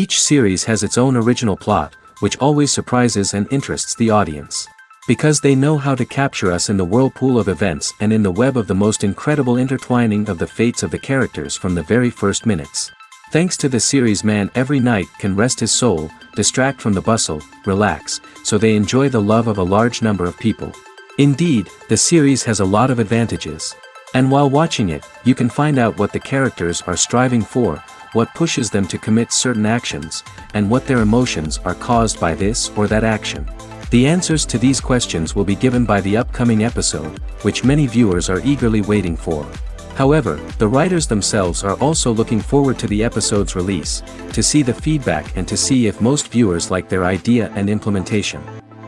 Each series has its own original plot, which always surprises and interests the audience. Because they know how to capture us in the whirlpool of events and in the web of the most incredible intertwining of the fates of the characters from the very first minutes. Thanks to the series, man every night can rest his soul, distract from the bustle, relax, so they enjoy the love of a large number of people. Indeed, the series has a lot of advantages. And while watching it, you can find out what the characters are striving for, what pushes them to commit certain actions, and what their emotions are caused by this or that action. The answers to these questions will be given by the upcoming episode, which many viewers are eagerly waiting for. However, the writers themselves are also looking forward to the episode's release, to see the feedback and to see if most viewers like their idea and implementation.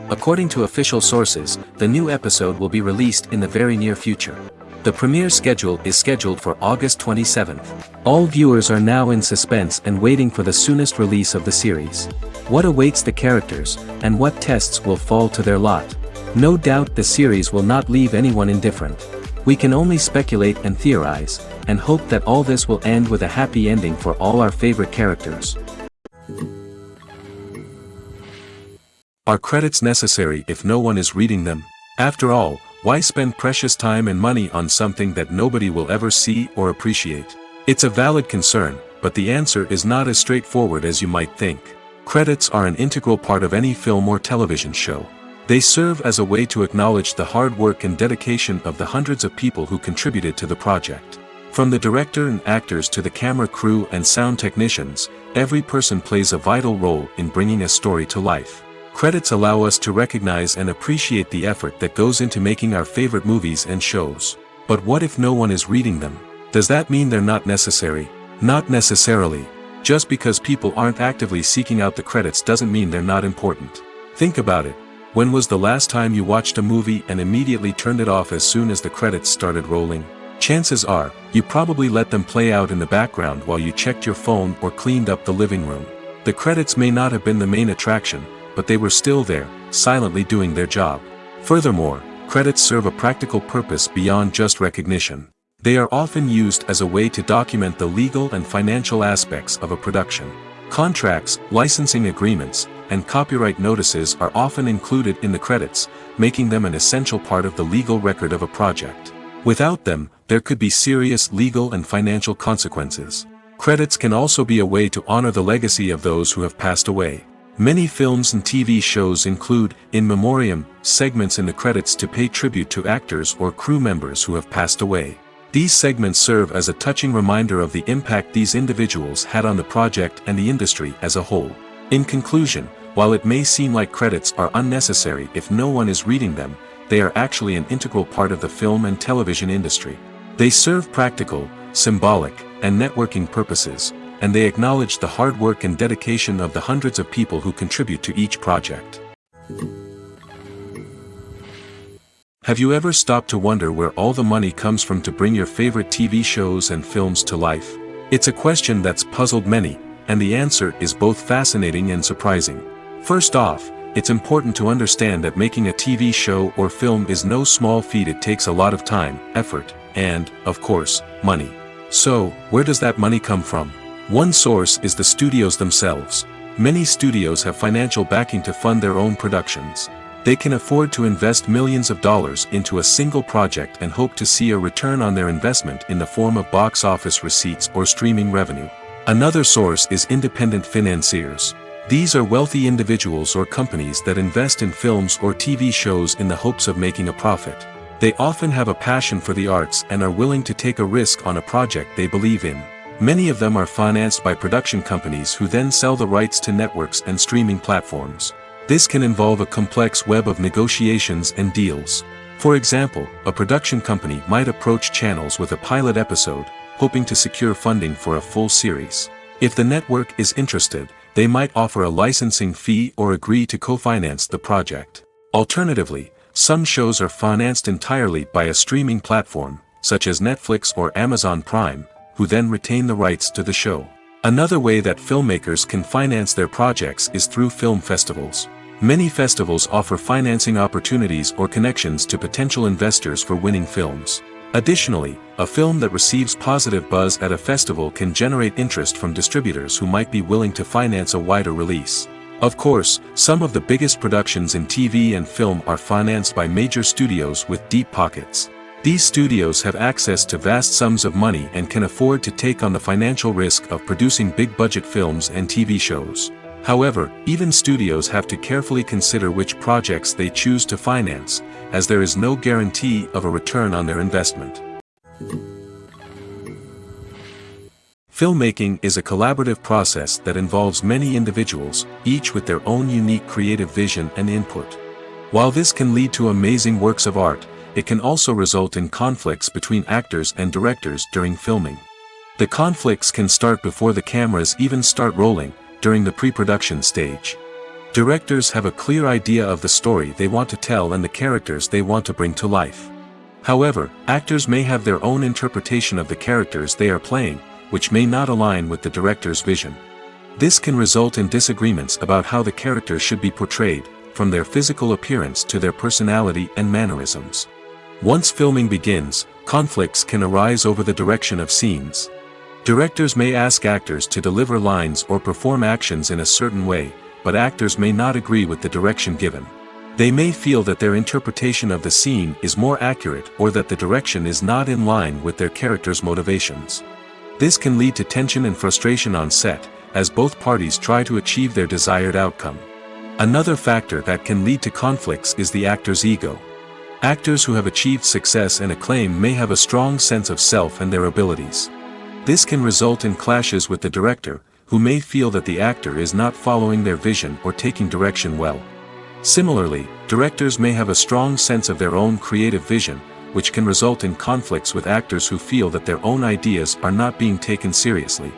According to official sources, the new episode will be released in the very near future. The premiere schedule is scheduled for August 27th. All viewers are now in suspense and waiting for the soonest release of the series. What awaits the characters, and what tests will fall to their lot? No doubt the series will not leave anyone indifferent. We can only speculate and theorize, and hope that all this will end with a happy ending for all our favorite characters. Are credits necessary if no one is reading them? After all, why spend precious time and money on something that nobody will ever see or appreciate? It's a valid concern, but the answer is not as straightforward as you might think. Credits are an integral part of any film or television show. They serve as a way to acknowledge the hard work and dedication of the hundreds of people who contributed to the project. From the director and actors to the camera crew and sound technicians, every person plays a vital role in bringing a story to life. Credits allow us to recognize and appreciate the effort that goes into making our favorite movies and shows. But what if no one is reading them? Does that mean they're not necessary? Not necessarily. Just because people aren't actively seeking out the credits doesn't mean they're not important. Think about it. When was the last time you watched a movie and immediately turned it off as soon as the credits started rolling? Chances are, you probably let them play out in the background while you checked your phone or cleaned up the living room. The credits may not have been the main attraction, but they were still there, silently doing their job. Furthermore, credits serve a practical purpose beyond just recognition. They are often used as a way to document the legal and financial aspects of a production. Contracts, licensing agreements, and copyright notices are often included in the credits, making them an essential part of the legal record of a project. Without them, there could be serious legal and financial consequences. Credits can also be a way to honor the legacy of those who have passed away. Many films and TV shows include, in memoriam, segments in the credits to pay tribute to actors or crew members who have passed away. These segments serve as a touching reminder of the impact these individuals had on the project and the industry as a whole. In conclusion, while it may seem like credits are unnecessary if no one is reading them, they are actually an integral part of the film and television industry. They serve practical, symbolic, and networking purposes, and they acknowledge the hard work and dedication of the hundreds of people who contribute to each project. Have you ever stopped to wonder where all the money comes from to bring your favorite TV shows and films to life? It's a question that's puzzled many, and the answer is both fascinating and surprising. First off, it's important to understand that making a TV show or film is no small feat. It takes a lot of time, effort, and, of course, money. So, where does that money come from? One source is the studios themselves. Many studios have financial backing to fund their own productions. They can afford to invest millions of dollars into a single project and hope to see a return on their investment in the form of box office receipts or streaming revenue. Another source is independent financiers. These are wealthy individuals or companies that invest in films or TV shows in the hopes of making a profit. They often have a passion for the arts and are willing to take a risk on a project they believe in. Many of them are financed by production companies who then sell the rights to networks and streaming platforms. This can involve a complex web of negotiations and deals. For example, a production company might approach channels with a pilot episode, hoping to secure funding for a full series. If the network is interested, they might offer a licensing fee or agree to co-finance the project. Alternatively, some shows are financed entirely by a streaming platform, such as Netflix or Amazon Prime, who then retain the rights to the show. Another way that filmmakers can finance their projects is through film festivals. Many festivals offer financing opportunities or connections to potential investors for winning films. Additionally, a film that receives positive buzz at a festival can generate interest from distributors who might be willing to finance a wider release. Of course, some of the biggest productions in TV and film are financed by major studios with deep pockets. These studios have access to vast sums of money and can afford to take on the financial risk of producing big-budget films and TV shows. However, even studios have to carefully consider which projects they choose to finance, as there is no guarantee of a return on their investment. Filmmaking is a collaborative process that involves many individuals, each with their own unique creative vision and input. While this can lead to amazing works of art, it can also result in conflicts between actors and directors during filming. The conflicts can start before the cameras even start rolling, during the pre-production stage. Directors have a clear idea of the story they want to tell and the characters they want to bring to life. However, actors may have their own interpretation of the characters they are playing, which may not align with the director's vision. This can result in disagreements about how the characters should be portrayed, from their physical appearance to their personality and mannerisms. Once filming begins, conflicts can arise over the direction of scenes. Directors may ask actors to deliver lines or perform actions in a certain way, but actors may not agree with the direction given. They may feel that their interpretation of the scene is more accurate or that the direction is not in line with their character's motivations. This can lead to tension and frustration on set, as both parties try to achieve their desired outcome. Another factor that can lead to conflicts is the actor's ego. Actors who have achieved success and acclaim may have a strong sense of self and their abilities. This can result in clashes with the director, who may feel that the actor is not following their vision or taking direction well. Similarly, directors may have a strong sense of their own creative vision, which can result in conflicts with actors who feel that their own ideas are not being taken seriously.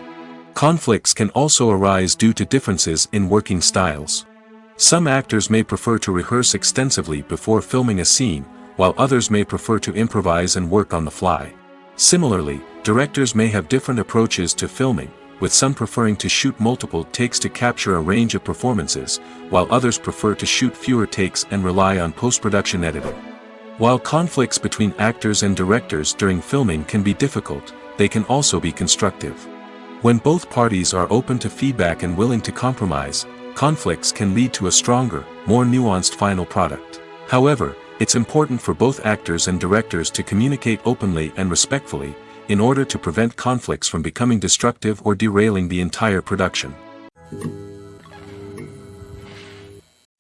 Conflicts can also arise due to differences in working styles. Some actors may prefer to rehearse extensively before filming a scene, while others may prefer to improvise and work on the fly. Similarly, directors may have different approaches to filming, with some preferring to shoot multiple takes to capture a range of performances, while others prefer to shoot fewer takes and rely on post-production editing. While conflicts between actors and directors during filming can be difficult, they can also be constructive. When both parties are open to feedback and willing to compromise, conflicts can lead to a stronger, more nuanced final product. However, it's important for both actors and directors to communicate openly and respectfully, in order to prevent conflicts from becoming destructive or derailing the entire production.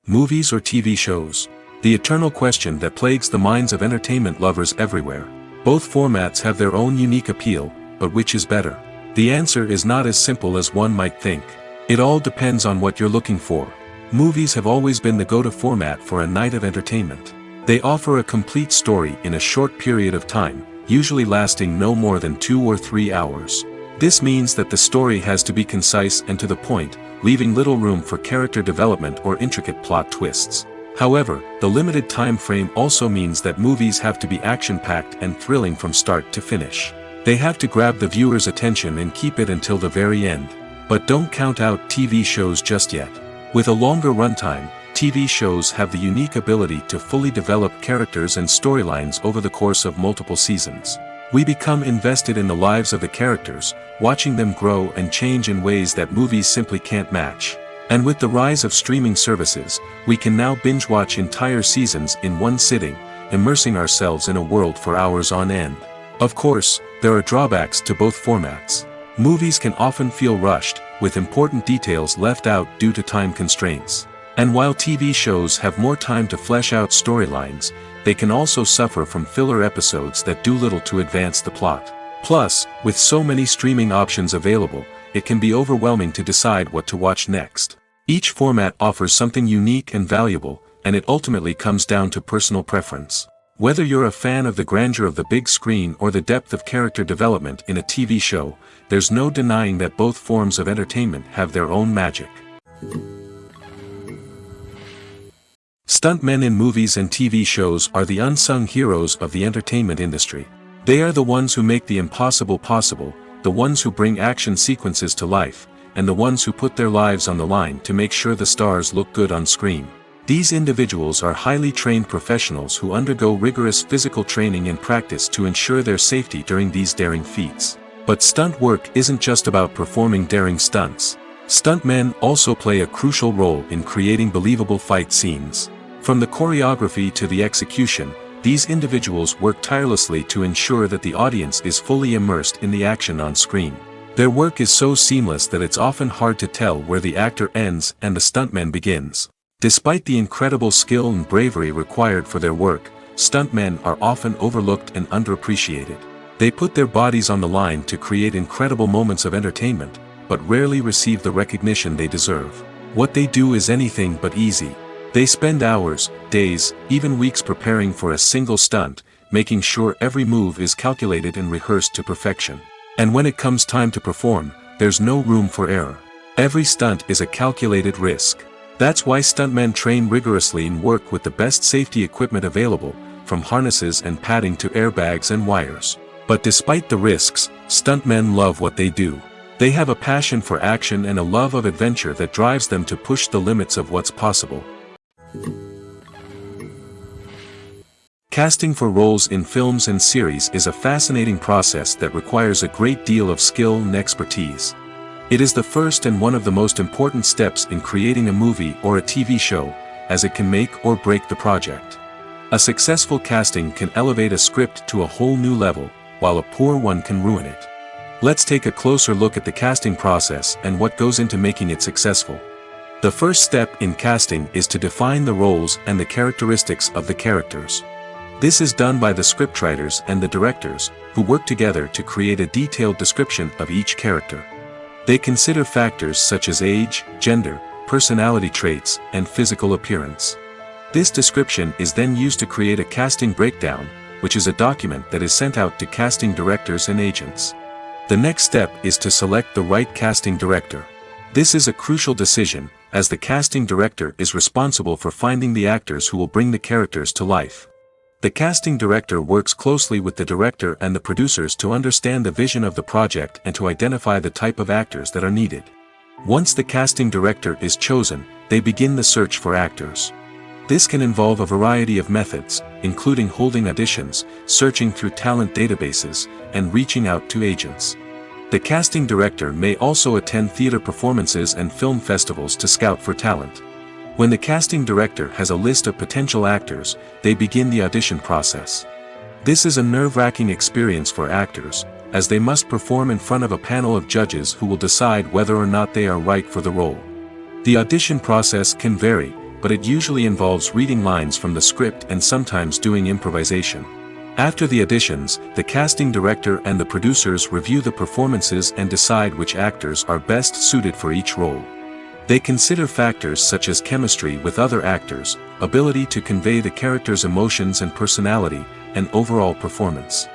Movies or TV shows? The eternal question that plagues the minds of entertainment lovers everywhere. Both formats have their own unique appeal, but which is better? The answer is not as simple as one might think. It all depends on what you're looking for. Movies have always been the go-to format for a night of entertainment. They offer a complete story in a short period of time, usually lasting no more than 2 or 3 hours. This means that the story has to be concise and to the point, leaving little room for character development or intricate plot twists. However, the limited time frame also means that movies have to be action-packed and thrilling from start to finish. They have to grab the viewer's attention and keep it until the very end. But don't count out TV shows just yet. With a longer runtime, TV shows have the unique ability to fully develop characters and storylines over the course of multiple seasons. We become invested in the lives of the characters, watching them grow and change in ways that movies simply can't match. And with the rise of streaming services, we can now binge-watch entire seasons in one sitting, immersing ourselves in a world for hours on end. Of course, there are drawbacks to both formats. Movies can often feel rushed, with important details left out due to time constraints. And while TV shows have more time to flesh out storylines, they can also suffer from filler episodes that do little to advance the plot. Plus, with so many streaming options available, it can be overwhelming to decide what to watch next. Each format offers something unique and valuable, and it ultimately comes down to personal preference. Whether you're a fan of the grandeur of the big screen or the depth of character development in a TV show, there's no denying that both forms of entertainment have their own magic. Stuntmen in movies and TV shows are the unsung heroes of the entertainment industry. They are the ones who make the impossible possible, the ones who bring action sequences to life, and the ones who put their lives on the line to make sure the stars look good on screen. These individuals are highly trained professionals who undergo rigorous physical training and practice to ensure their safety during these daring feats. But stunt work isn't just about performing daring stunts. Stuntmen also play a crucial role in creating believable fight scenes. From the choreography to the execution, these individuals work tirelessly to ensure that the audience is fully immersed in the action on screen. Their work is so seamless that it's often hard to tell where the actor ends and the stuntman begins. Despite the incredible skill and bravery required for their work, stuntmen are often overlooked and underappreciated. They put their bodies on the line to create incredible moments of entertainment, but rarely receive the recognition they deserve. What they do is anything but easy. They spend hours, days, even weeks preparing for a single stunt, making sure every move is calculated and rehearsed to perfection. And when it comes time to perform, there's no room for error. Every stunt is a calculated risk. That's why stuntmen train rigorously and work with the best safety equipment available, from harnesses and padding to airbags and wires. But despite the risks, stuntmen love what they do. They have a passion for action and a love of adventure that drives them to push the limits of what's possible. Casting for roles in films and series is a fascinating process that requires a great deal of skill and expertise. It is the first and one of the most important steps in creating a movie or a TV show, as it can make or break the project. A successful casting can elevate a script to a whole new level, while a poor one can ruin it. Let's take a closer look at the casting process and what goes into making it successful. The first step in casting is to define the roles and the characteristics of the characters. This is done by the scriptwriters and the directors, who work together to create a detailed description of each character. They consider factors such as age, gender, personality traits, and physical appearance. This description is then used to create a casting breakdown, which is a document that is sent out to casting directors and agents. The next step is to select the right casting director. This is a crucial decision, as the casting director is responsible for finding the actors who will bring the characters to life. The casting director works closely with the director and the producers to understand the vision of the project and to identify the type of actors that are needed. Once the casting director is chosen, they begin the search for actors. This can involve a variety of methods, including holding auditions, searching through talent databases, and reaching out to agents. The casting director may also attend theater performances and film festivals to scout for talent. When the casting director has a list of potential actors, they begin the audition process. This is a nerve-wracking experience for actors, as they must perform in front of a panel of judges who will decide whether or not they are right for the role. The audition process can vary, but it usually involves reading lines from the script and sometimes doing improvisation. After the auditions, the casting director and the producers review the performances and decide which actors are best suited for each role. They consider factors such as chemistry with other actors, ability to convey the character's emotions and personality, and overall performance.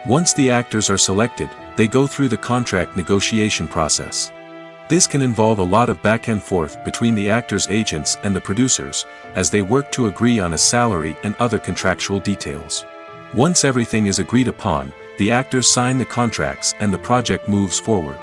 Once the actors are selected, they go through the contract negotiation process. This can involve a lot of back and forth between the actors' agents and the producers, as they work to agree on a salary and other contractual details. Once everything is agreed upon, the actors sign the contracts and the project moves forward.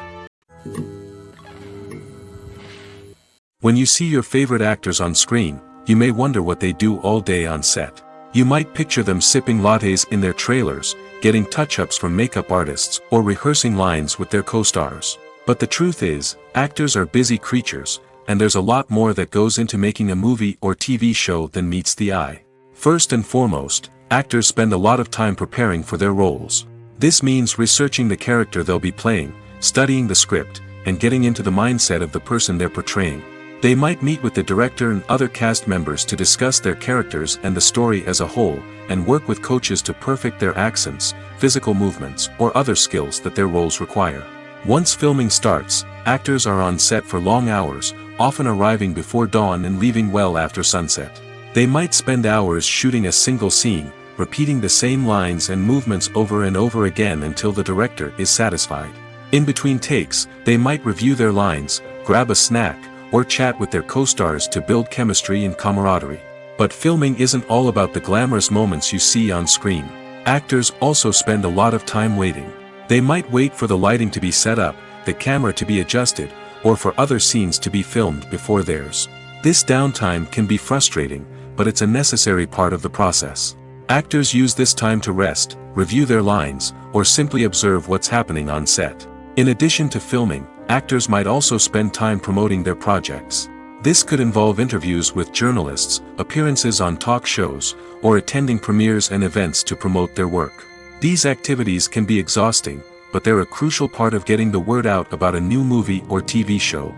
When you see your favorite actors on screen, you may wonder what they do all day on set. You might picture them sipping lattes in their trailers, getting touch-ups from makeup artists, or rehearsing lines with their co-stars. But the truth is, actors are busy creatures, and there's a lot more that goes into making a movie or TV show than meets the eye. First and foremost, actors spend a lot of time preparing for their roles. This means researching the character they'll be playing, studying the script, and getting into the mindset of the person they're portraying. They might meet with the director and other cast members to discuss their characters and the story as a whole, and work with coaches to perfect their accents, physical movements, or other skills that their roles require. Once filming starts, actors are on set for long hours, often arriving before dawn and leaving well after sunset. They might spend hours shooting a single scene, repeating the same lines and movements over and over again until the director is satisfied. In between takes, they might review their lines, grab a snack, or chat with their co-stars to build chemistry and camaraderie. But filming isn't all about the glamorous moments you see on screen. Actors also spend a lot of time waiting. They might wait for the lighting to be set up, the camera to be adjusted, or for other scenes to be filmed before theirs. This downtime can be frustrating, but it's a necessary part of the process. Actors use this time to rest, review their lines, or simply observe what's happening on set. In addition to filming, actors might also spend time promoting their projects. This could involve interviews with journalists, appearances on talk shows, or attending premieres and events to promote their work. These activities can be exhausting, but they're a crucial part of getting the word out about a new movie or TV show.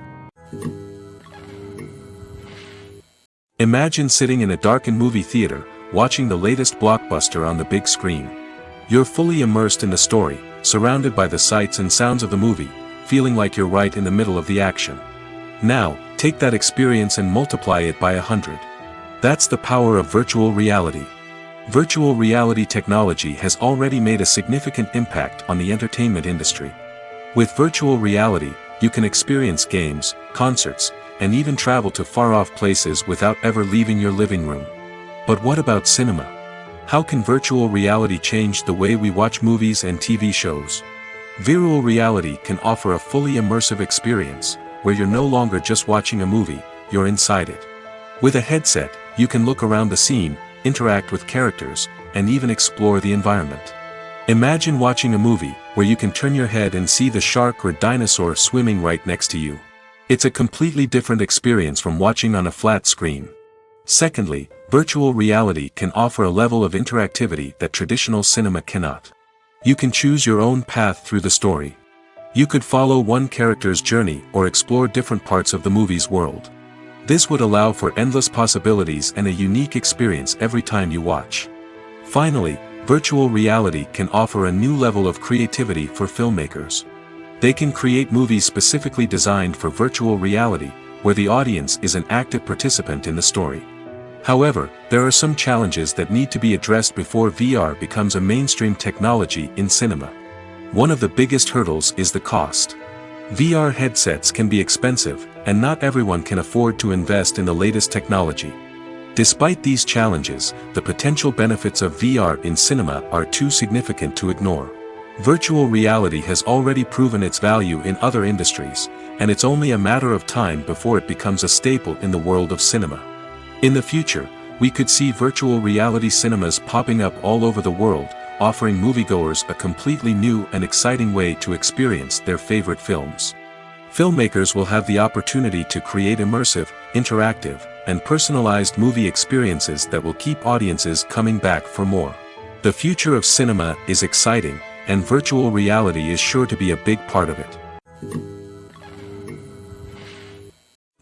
Imagine sitting in a darkened movie theater, watching the latest blockbuster on the big screen. You're fully immersed in the story, surrounded by the sights and sounds of the movie, feeling like you're right in the middle of the action. Now, take that experience and multiply it by 100. That's the power of virtual reality. Virtual reality technology has already made a significant impact on the entertainment industry. With virtual reality, you can experience games, concerts, and even travel to far-off places without ever leaving your living room. But what about cinema? How can virtual reality change the way we watch movies and TV shows? Virtual reality can offer a fully immersive experience, where you're no longer just watching a movie, you're inside it. With a headset, you can look around the scene, interact with characters, and even explore the environment. Imagine watching a movie where you can turn your head and see the shark or dinosaur swimming right next to you. It's a completely different experience from watching on a flat screen. Secondly, virtual reality can offer a level of interactivity that traditional cinema cannot. You can choose your own path through the story. You could follow one character's journey or explore different parts of the movie's world. This would allow for endless possibilities and a unique experience every time you watch. Finally, virtual reality can offer a new level of creativity for filmmakers. They can create movies specifically designed for virtual reality, where the audience is an active participant in the story. However, there are some challenges that need to be addressed before VR becomes a mainstream technology in cinema. One of the biggest hurdles is the cost. VR headsets can be expensive, and not everyone can afford to invest in the latest technology. Despite these challenges, the potential benefits of VR in cinema are too significant to ignore. Virtual reality has already proven its value in other industries, and it's only a matter of time before it becomes a staple in the world of cinema. In the future, we could see virtual reality cinemas popping up all over the world, offering moviegoers a completely new and exciting way to experience their favorite films. Filmmakers will have the opportunity to create immersive, interactive, and personalized movie experiences that will keep audiences coming back for more. The future of cinema is exciting, and virtual reality is sure to be a big part of it.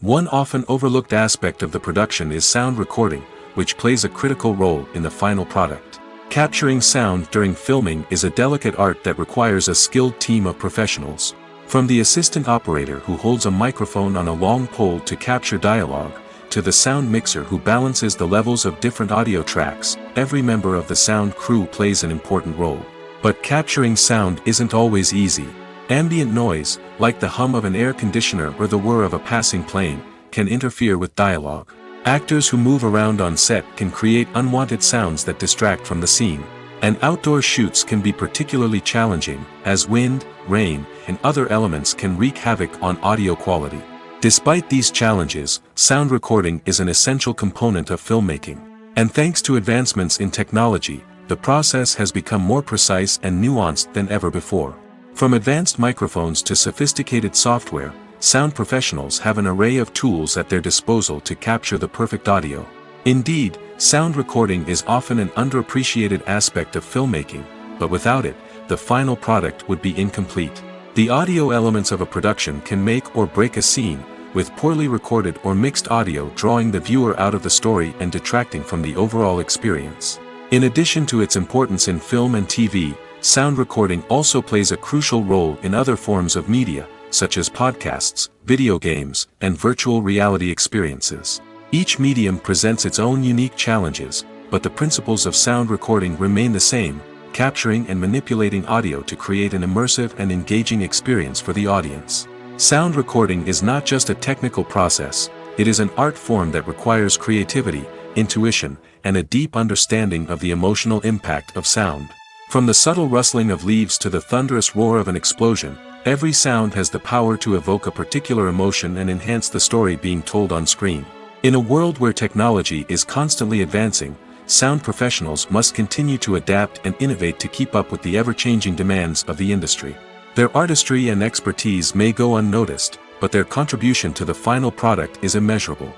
One often overlooked aspect of the production is sound recording, which plays a critical role in the final product. Capturing sound during filming is a delicate art that requires a skilled team of professionals. From the assistant operator who holds a microphone on a long pole to capture dialogue, to the sound mixer who balances the levels of different audio tracks, every member of the sound crew plays an important role. But capturing sound isn't always easy. Ambient noise, like the hum of an air conditioner or the whir of a passing plane, can interfere with dialogue. Actors who move around on set can create unwanted sounds that distract from the scene. And outdoor shoots can be particularly challenging, as wind, rain, and other elements can wreak havoc on audio quality. Despite these challenges, sound recording is an essential component of filmmaking. And thanks to advancements in technology, the process has become more precise and nuanced than ever before. From advanced microphones to sophisticated software, sound professionals have an array of tools at their disposal to capture the perfect audio. Indeed, sound recording is often an underappreciated aspect of filmmaking, but without it, the final product would be incomplete. The audio elements of a production can make or break a scene, with poorly recorded or mixed audio drawing the viewer out of the story and detracting from the overall experience. In addition to its importance in film and TV, sound recording also plays a crucial role in other forms of media, such as podcasts, video games, and virtual reality experiences. Each medium presents its own unique challenges, but the principles of sound recording remain the same, capturing and manipulating audio to create an immersive and engaging experience for the audience. Sound recording is not just a technical process, it is an art form that requires creativity, intuition, and a deep understanding of the emotional impact of sound. From the subtle rustling of leaves to the thunderous roar of an explosion, every sound has the power to evoke a particular emotion and enhance the story being told on screen. In a world where technology is constantly advancing, sound professionals must continue to adapt and innovate to keep up with the ever-changing demands of the industry. Their artistry and expertise may go unnoticed, but their contribution to the final product is immeasurable.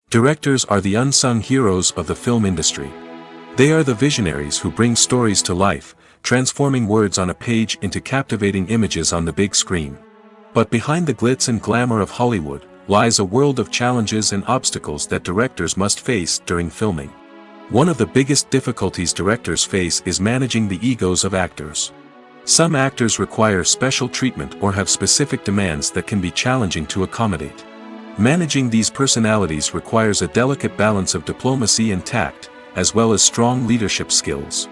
Directors are the unsung heroes of the film industry. They are the visionaries who bring stories to life, transforming words on a page into captivating images on the big screen. But behind the glitz and glamour of Hollywood lies a world of challenges and obstacles that directors must face during filming. One of the biggest difficulties directors face is managing the egos of actors. Some actors require special treatment or have specific demands that can be challenging to accommodate. Managing these personalities requires a delicate balance of diplomacy and tact, as well as strong leadership skills.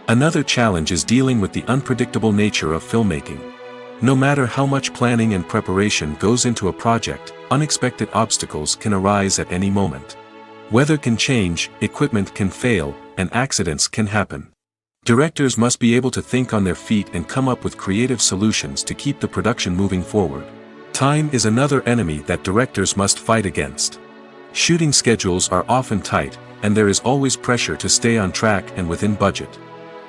Another challenge is dealing with the unpredictable nature of filmmaking. No matter how much planning and preparation goes into a project, unexpected obstacles can arise at any moment. Weather can change, equipment can fail, and accidents can happen. Directors must be able to think on their feet and come up with creative solutions to keep the production moving forward. Time is another enemy that directors must fight against. Shooting schedules are often tight, and there is always pressure to stay on track and within budget.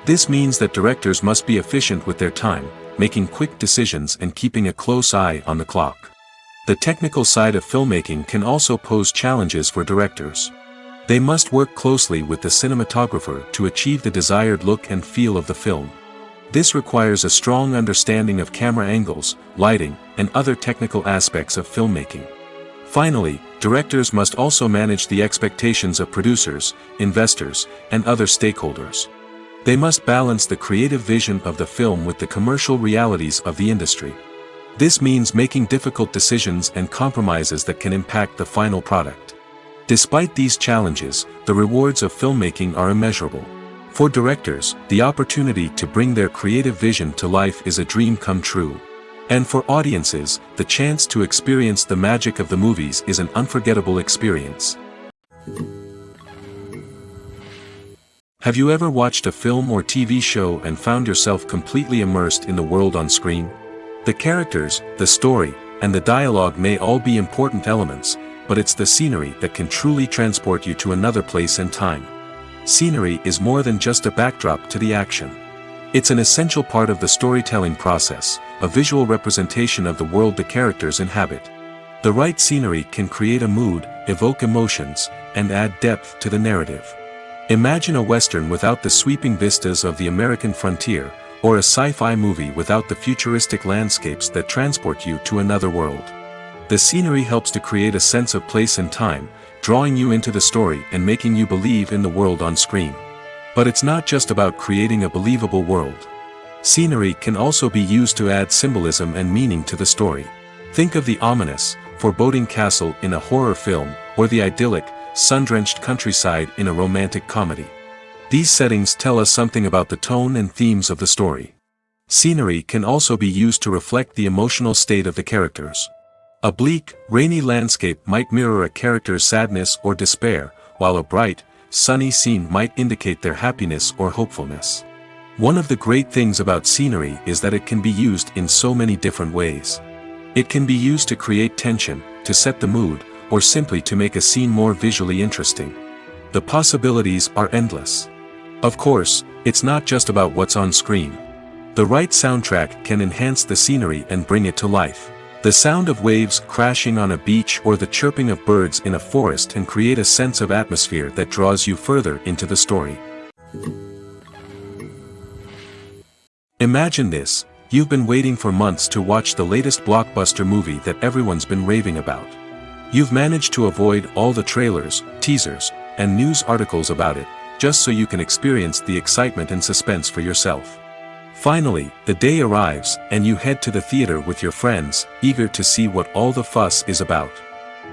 This means that directors must be efficient with their time, making quick decisions and keeping a close eye on the clock. The technical side of filmmaking can also pose challenges for directors. They must work closely with the cinematographer to achieve the desired look and feel of the film. This requires a strong understanding of camera angles, lighting, and other technical aspects of filmmaking. Finally, directors must also manage the expectations of producers, investors, and other stakeholders. They must balance the creative vision of the film with the commercial realities of the industry. This means making difficult decisions and compromises that can impact the final product. Despite these challenges, the rewards of filmmaking are immeasurable. For directors, the opportunity to bring their creative vision to life is a dream come true. And for audiences, the chance to experience the magic of the movies is an unforgettable experience. Have you ever watched a film or TV show and found yourself completely immersed in the world on screen? The characters, the story, and the dialogue may all be important elements, but it's the scenery that can truly transport you to another place and time. Scenery is more than just a backdrop to the action. It's an essential part of the storytelling process, a visual representation of the world the characters inhabit. The right scenery can create a mood, evoke emotions, and add depth to the narrative. Imagine a Western without the sweeping vistas of the American frontier, or a sci-fi movie without the futuristic landscapes that transport you to another world. The scenery helps to create a sense of place and time, drawing you into the story and making you believe in the world on screen. But it's not just about creating a believable world. Scenery can also be used to add symbolism and meaning to the story. Think of the ominous, foreboding castle in a horror film, or the idyllic, sun-drenched countryside in a romantic comedy. These settings tell us something about the tone and themes of the story. Scenery can also be used to reflect the emotional state of the characters. A bleak, rainy landscape might mirror a character's sadness or despair, while a bright, sunny scene might indicate their happiness or hopefulness. One of the great things about scenery is that it can be used in so many different ways. It can be used to create tension, to set the mood, or simply to make a scene more visually interesting. The possibilities are endless. Of course, it's not just about what's on screen. The right soundtrack can enhance the scenery and bring it to life. The sound of waves crashing on a beach or the chirping of birds in a forest can create a sense of atmosphere that draws you further into the story. Imagine this: you've been waiting for months to watch the latest blockbuster movie that everyone's been raving about. You've managed to avoid all the trailers, teasers, and news articles about it, just so you can experience the excitement and suspense for yourself. Finally, the day arrives, and you head to the theater with your friends, eager to see what all the fuss is about.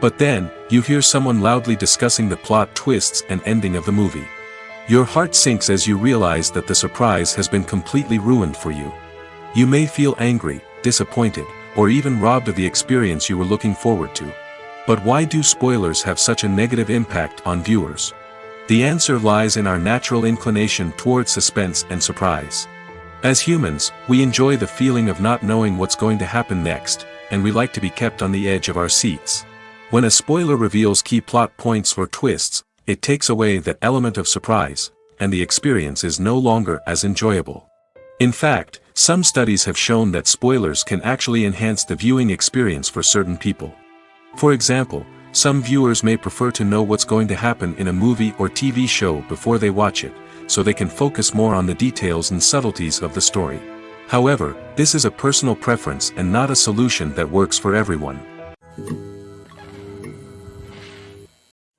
But then, you hear someone loudly discussing the plot twists and ending of the movie. Your heart sinks as you realize that the surprise has been completely ruined for you. You may feel angry, disappointed, or even robbed of the experience you were looking forward to. But why do spoilers have such a negative impact on viewers? The answer lies in our natural inclination toward suspense and surprise. As humans, we enjoy the feeling of not knowing what's going to happen next, and we like to be kept on the edge of our seats. When a spoiler reveals key plot points or twists, it takes away that element of surprise, and the experience is no longer as enjoyable. In fact, some studies have shown that spoilers can actually enhance the viewing experience for certain people. For example, some viewers may prefer to know what's going to happen in a movie or TV show before they watch it, so they can focus more on the details and subtleties of the story. However, this is a personal preference and not a solution that works for everyone.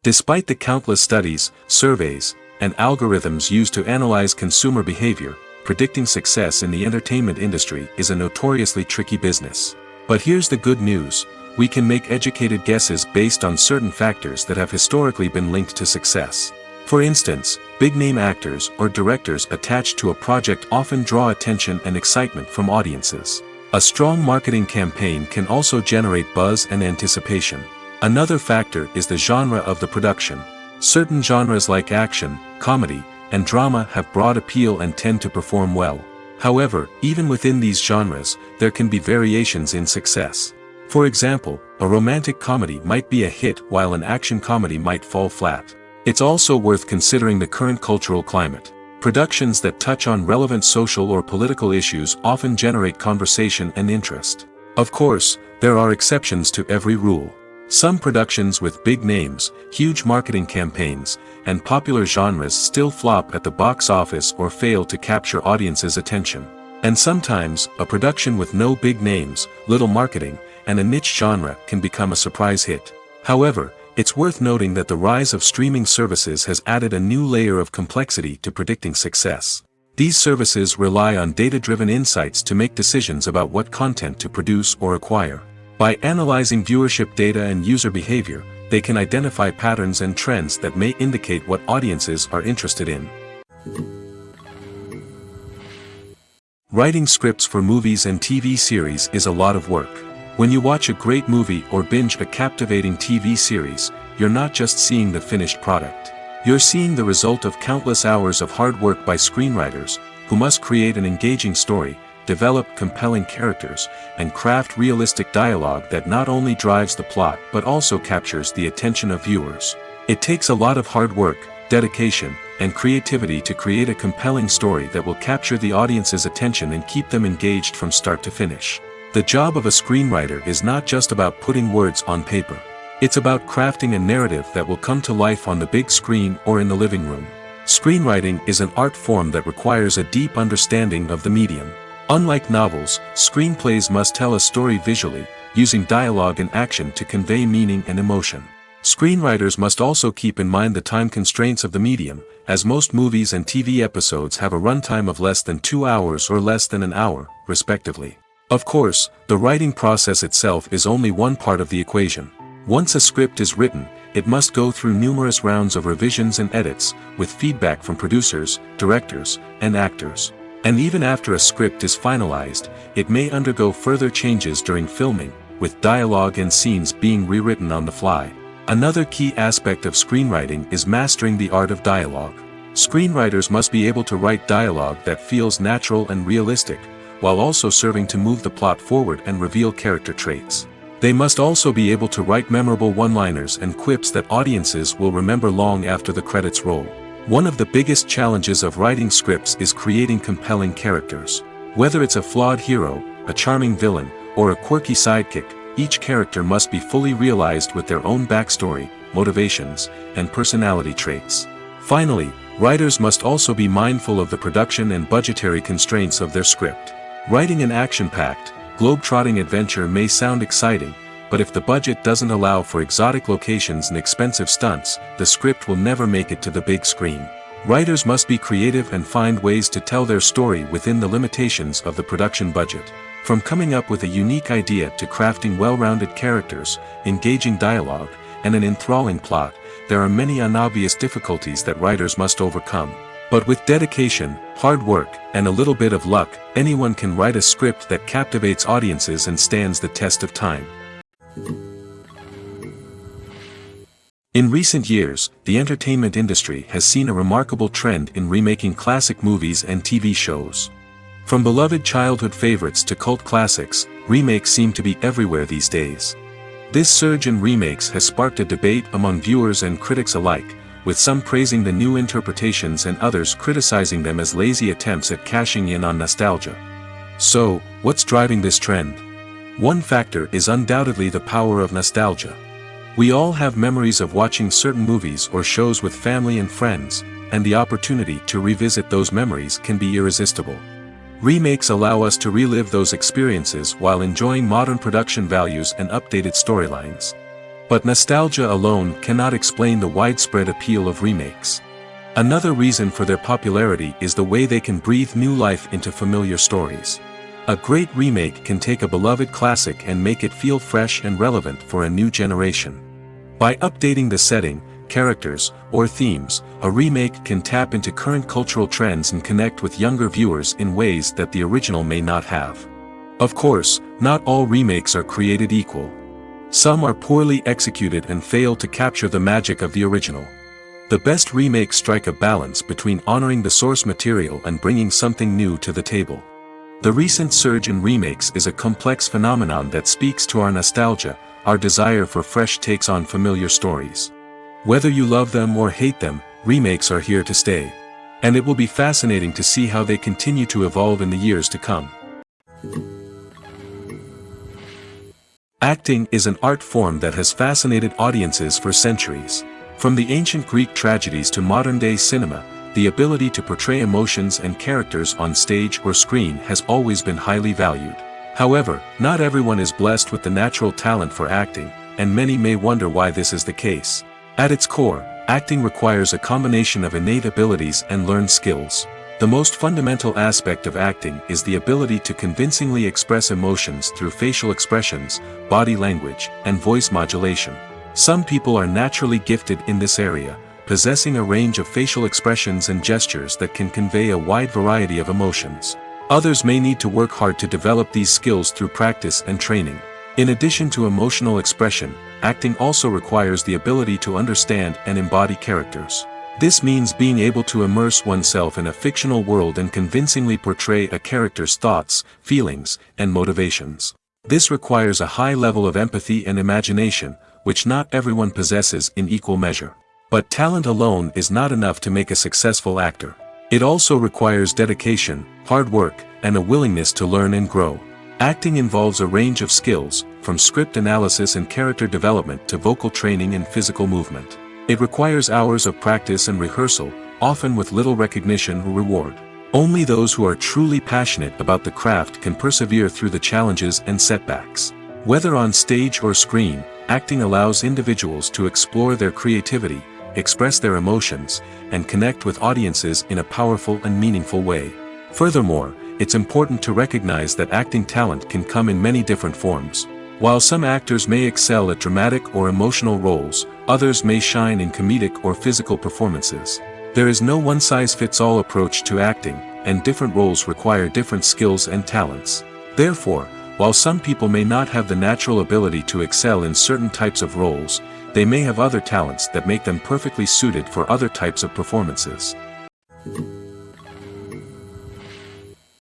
Despite the countless studies, surveys, and algorithms used to analyze consumer behavior, predicting success in the entertainment industry is a notoriously tricky business. But here's the good news: we can make educated guesses based on certain factors that have historically been linked to success. For instance, big-name actors or directors attached to a project often draw attention and excitement from audiences. A strong marketing campaign can also generate buzz and anticipation. Another factor is the genre of the production. Certain genres like action, comedy, and drama have broad appeal and tend to perform well. However, even within these genres, there can be variations in success. For example, a romantic comedy might be a hit while an action comedy might fall flat. It's also worth considering the current cultural climate. Productions that touch on relevant social or political issues often generate conversation and interest. Of course, there are exceptions to every rule. Some productions with big names, huge marketing campaigns, and popular genres still flop at the box office or fail to capture audiences' attention. And sometimes, a production with no big names, little marketing, and a niche genre can become a surprise hit. However, it's worth noting that the rise of streaming services has added a new layer of complexity to predicting success. These services rely on data-driven insights to make decisions about what content to produce or acquire. By analyzing viewership data and user behavior, they can identify patterns and trends that may indicate what audiences are interested in. Writing scripts for movies and TV series is a lot of work. When you watch a great movie or binge a captivating TV series, you're not just seeing the finished product. You're seeing the result of countless hours of hard work by screenwriters, who must create an engaging story, develop compelling characters, and craft realistic dialogue that not only drives the plot but also captures the attention of viewers. It takes a lot of hard work, dedication, and creativity to create a compelling story that will capture the audience's attention and keep them engaged from start to finish. The job of a screenwriter is not just about putting words on paper. It's about crafting a narrative that will come to life on the big screen or in the living room. Screenwriting is an art form that requires a deep understanding of the medium. Unlike novels, screenplays must tell a story visually, using dialogue and action to convey meaning and emotion. Screenwriters must also keep in mind the time constraints of the medium, as most movies and TV episodes have a runtime of less than 2 hours or less than an hour, respectively. Of course, the writing process itself is only one part of the equation. Once a script is written, it must go through numerous rounds of revisions and edits, with feedback from producers, directors, and actors. And even after a script is finalized, it may undergo further changes during filming, with dialogue and scenes being rewritten on the fly. Another key aspect of screenwriting is mastering the art of dialogue. Screenwriters must be able to write dialogue that feels natural and realistic, while also serving to move the plot forward and reveal character traits. They must also be able to write memorable one-liners and quips that audiences will remember long after the credits roll. One of the biggest challenges of writing scripts is creating compelling characters. Whether it's a flawed hero, a charming villain, or a quirky sidekick, each character must be fully realized with their own backstory, motivations, and personality traits. Finally, writers must also be mindful of the production and budgetary constraints of their script. Writing an action-packed, globe-trotting adventure may sound exciting, but if the budget doesn't allow for exotic locations and expensive stunts, the script will never make it to the big screen. Writers must be creative and find ways to tell their story within the limitations of the production budget. From coming up with a unique idea to crafting well-rounded characters, engaging dialogue, and an enthralling plot, there are many unobvious difficulties that writers must overcome. But with dedication, hard work, and a little bit of luck, anyone can write a script that captivates audiences and stands the test of time. In recent years, the entertainment industry has seen a remarkable trend in remaking classic movies and TV shows. From beloved childhood favorites to cult classics, remakes seem to be everywhere these days. This surge in remakes has sparked a debate among viewers and critics alike, with some praising the new interpretations and others criticizing them as lazy attempts at cashing in on nostalgia. So, what's driving this trend? One factor is undoubtedly the power of nostalgia. We all have memories of watching certain movies or shows with family and friends, and the opportunity to revisit those memories can be irresistible. Remakes allow us to relive those experiences while enjoying modern production values and updated storylines. But nostalgia alone cannot explain the widespread appeal of remakes. Another reason for their popularity is the way they can breathe new life into familiar stories. A great remake can take a beloved classic and make it feel fresh and relevant for a new generation. By updating the setting, characters, or themes, a remake can tap into current cultural trends and connect with younger viewers in ways that the original may not have. Of course, not all remakes are created equal. Some are poorly executed and fail to capture the magic of the original. The best remakes strike a balance between honoring the source material and bringing something new to the table. The recent surge in remakes is a complex phenomenon that speaks to our nostalgia, our desire for fresh takes on familiar stories. Whether you love them or hate them, remakes are here to stay. And it will be fascinating to see how they continue to evolve in the years to come. Acting is an art form that has fascinated audiences for centuries. From the ancient Greek tragedies to modern-day cinema, the ability to portray emotions and characters on stage or screen has always been highly valued. However, not everyone is blessed with the natural talent for acting, and many may wonder why this is the case. At its core, acting requires a combination of innate abilities and learned skills. The most fundamental aspect of acting is the ability to convincingly express emotions through facial expressions, body language, and voice modulation. Some people are naturally gifted in this area, possessing a range of facial expressions and gestures that can convey a wide variety of emotions. Others may need to work hard to develop these skills through practice and training. In addition to emotional expression, acting also requires the ability to understand and embody characters. This means being able to immerse oneself in a fictional world and convincingly portray a character's thoughts, feelings, and motivations. This requires a high level of empathy and imagination, which not everyone possesses in equal measure. But talent alone is not enough to make a successful actor. It also requires dedication, hard work, and a willingness to learn and grow. Acting involves a range of skills, from script analysis and character development to vocal training and physical movement. It requires hours of practice and rehearsal, often with little recognition or reward. Only those who are truly passionate about the craft can persevere through the challenges and setbacks. Whether on stage or screen, acting allows individuals to explore their creativity, express their emotions, and connect with audiences in a powerful and meaningful way. Furthermore, it's important to recognize that acting talent can come in many different forms. While some actors may excel at dramatic or emotional roles, others may shine in comedic or physical performances. There is no one-size-fits-all approach to acting, and different roles require different skills and talents. Therefore, while some people may not have the natural ability to excel in certain types of roles, they may have other talents that make them perfectly suited for other types of performances.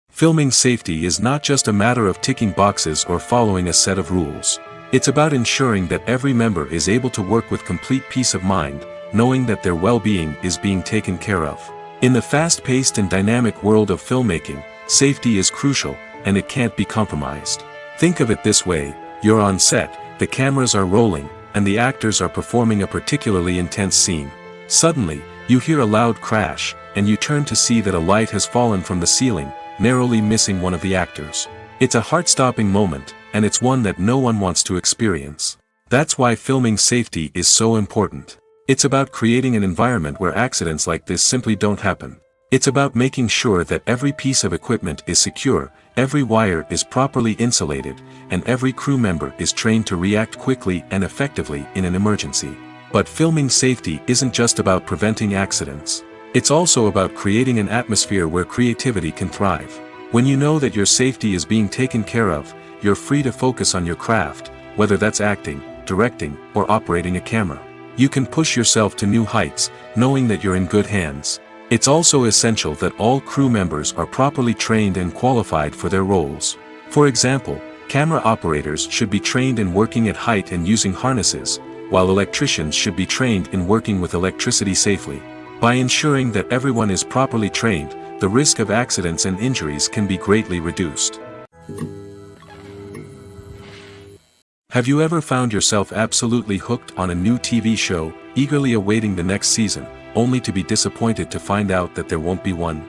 Filming safety is not just a matter of ticking boxes or following a set of rules. It's about ensuring that every member is able to work with complete peace of mind, knowing that their well-being is being taken care of. In the fast-paced and dynamic world of filmmaking, safety is crucial, and it can't be compromised. Think of it this way: you're on set, the cameras are rolling, and the actors are performing a particularly intense scene. Suddenly, you hear a loud crash, and you turn to see that a light has fallen from the ceiling, narrowly missing one of the actors. It's a heart-stopping moment, and it's one that no one wants to experience. That's why filming safety is so important. It's about creating an environment where accidents like this simply don't happen. It's about making sure that every piece of equipment is secure, every wire is properly insulated, and every crew member is trained to react quickly and effectively in an emergency. But filming safety isn't just about preventing accidents. It's also about creating an atmosphere where creativity can thrive. When you know that your safety is being taken care of, you're free to focus on your craft, whether that's acting, directing, or operating a camera. You can push yourself to new heights, knowing that you're in good hands. It's also essential that all crew members are properly trained and qualified for their roles. For example, Camera operators should be trained in working at height and using harnesses, while electricians should be trained in working with electricity safely. By ensuring that everyone is properly trained, the risk of accidents and injuries can be greatly reduced. Have you ever found yourself absolutely hooked on a new TV show, eagerly awaiting the next season, only to be disappointed to find out that there won't be one?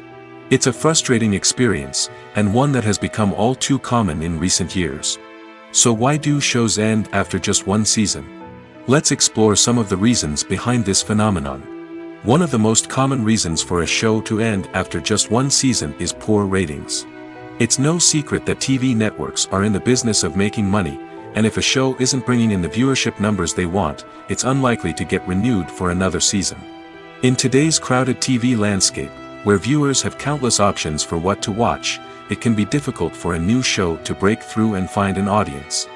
It's a frustrating experience, and one that has become all too common in recent years. So why do shows end after just one season? Let's explore some of the reasons behind this phenomenon. One of the most common reasons for a show to end after just one season is poor ratings. It's no secret that TV networks are in the business of making money, and if a show isn't bringing in the viewership numbers they want, it's unlikely to get renewed for another season. In today's crowded TV landscape, where viewers have countless options for what to watch, it can be difficult for a new show to break through and find an audience.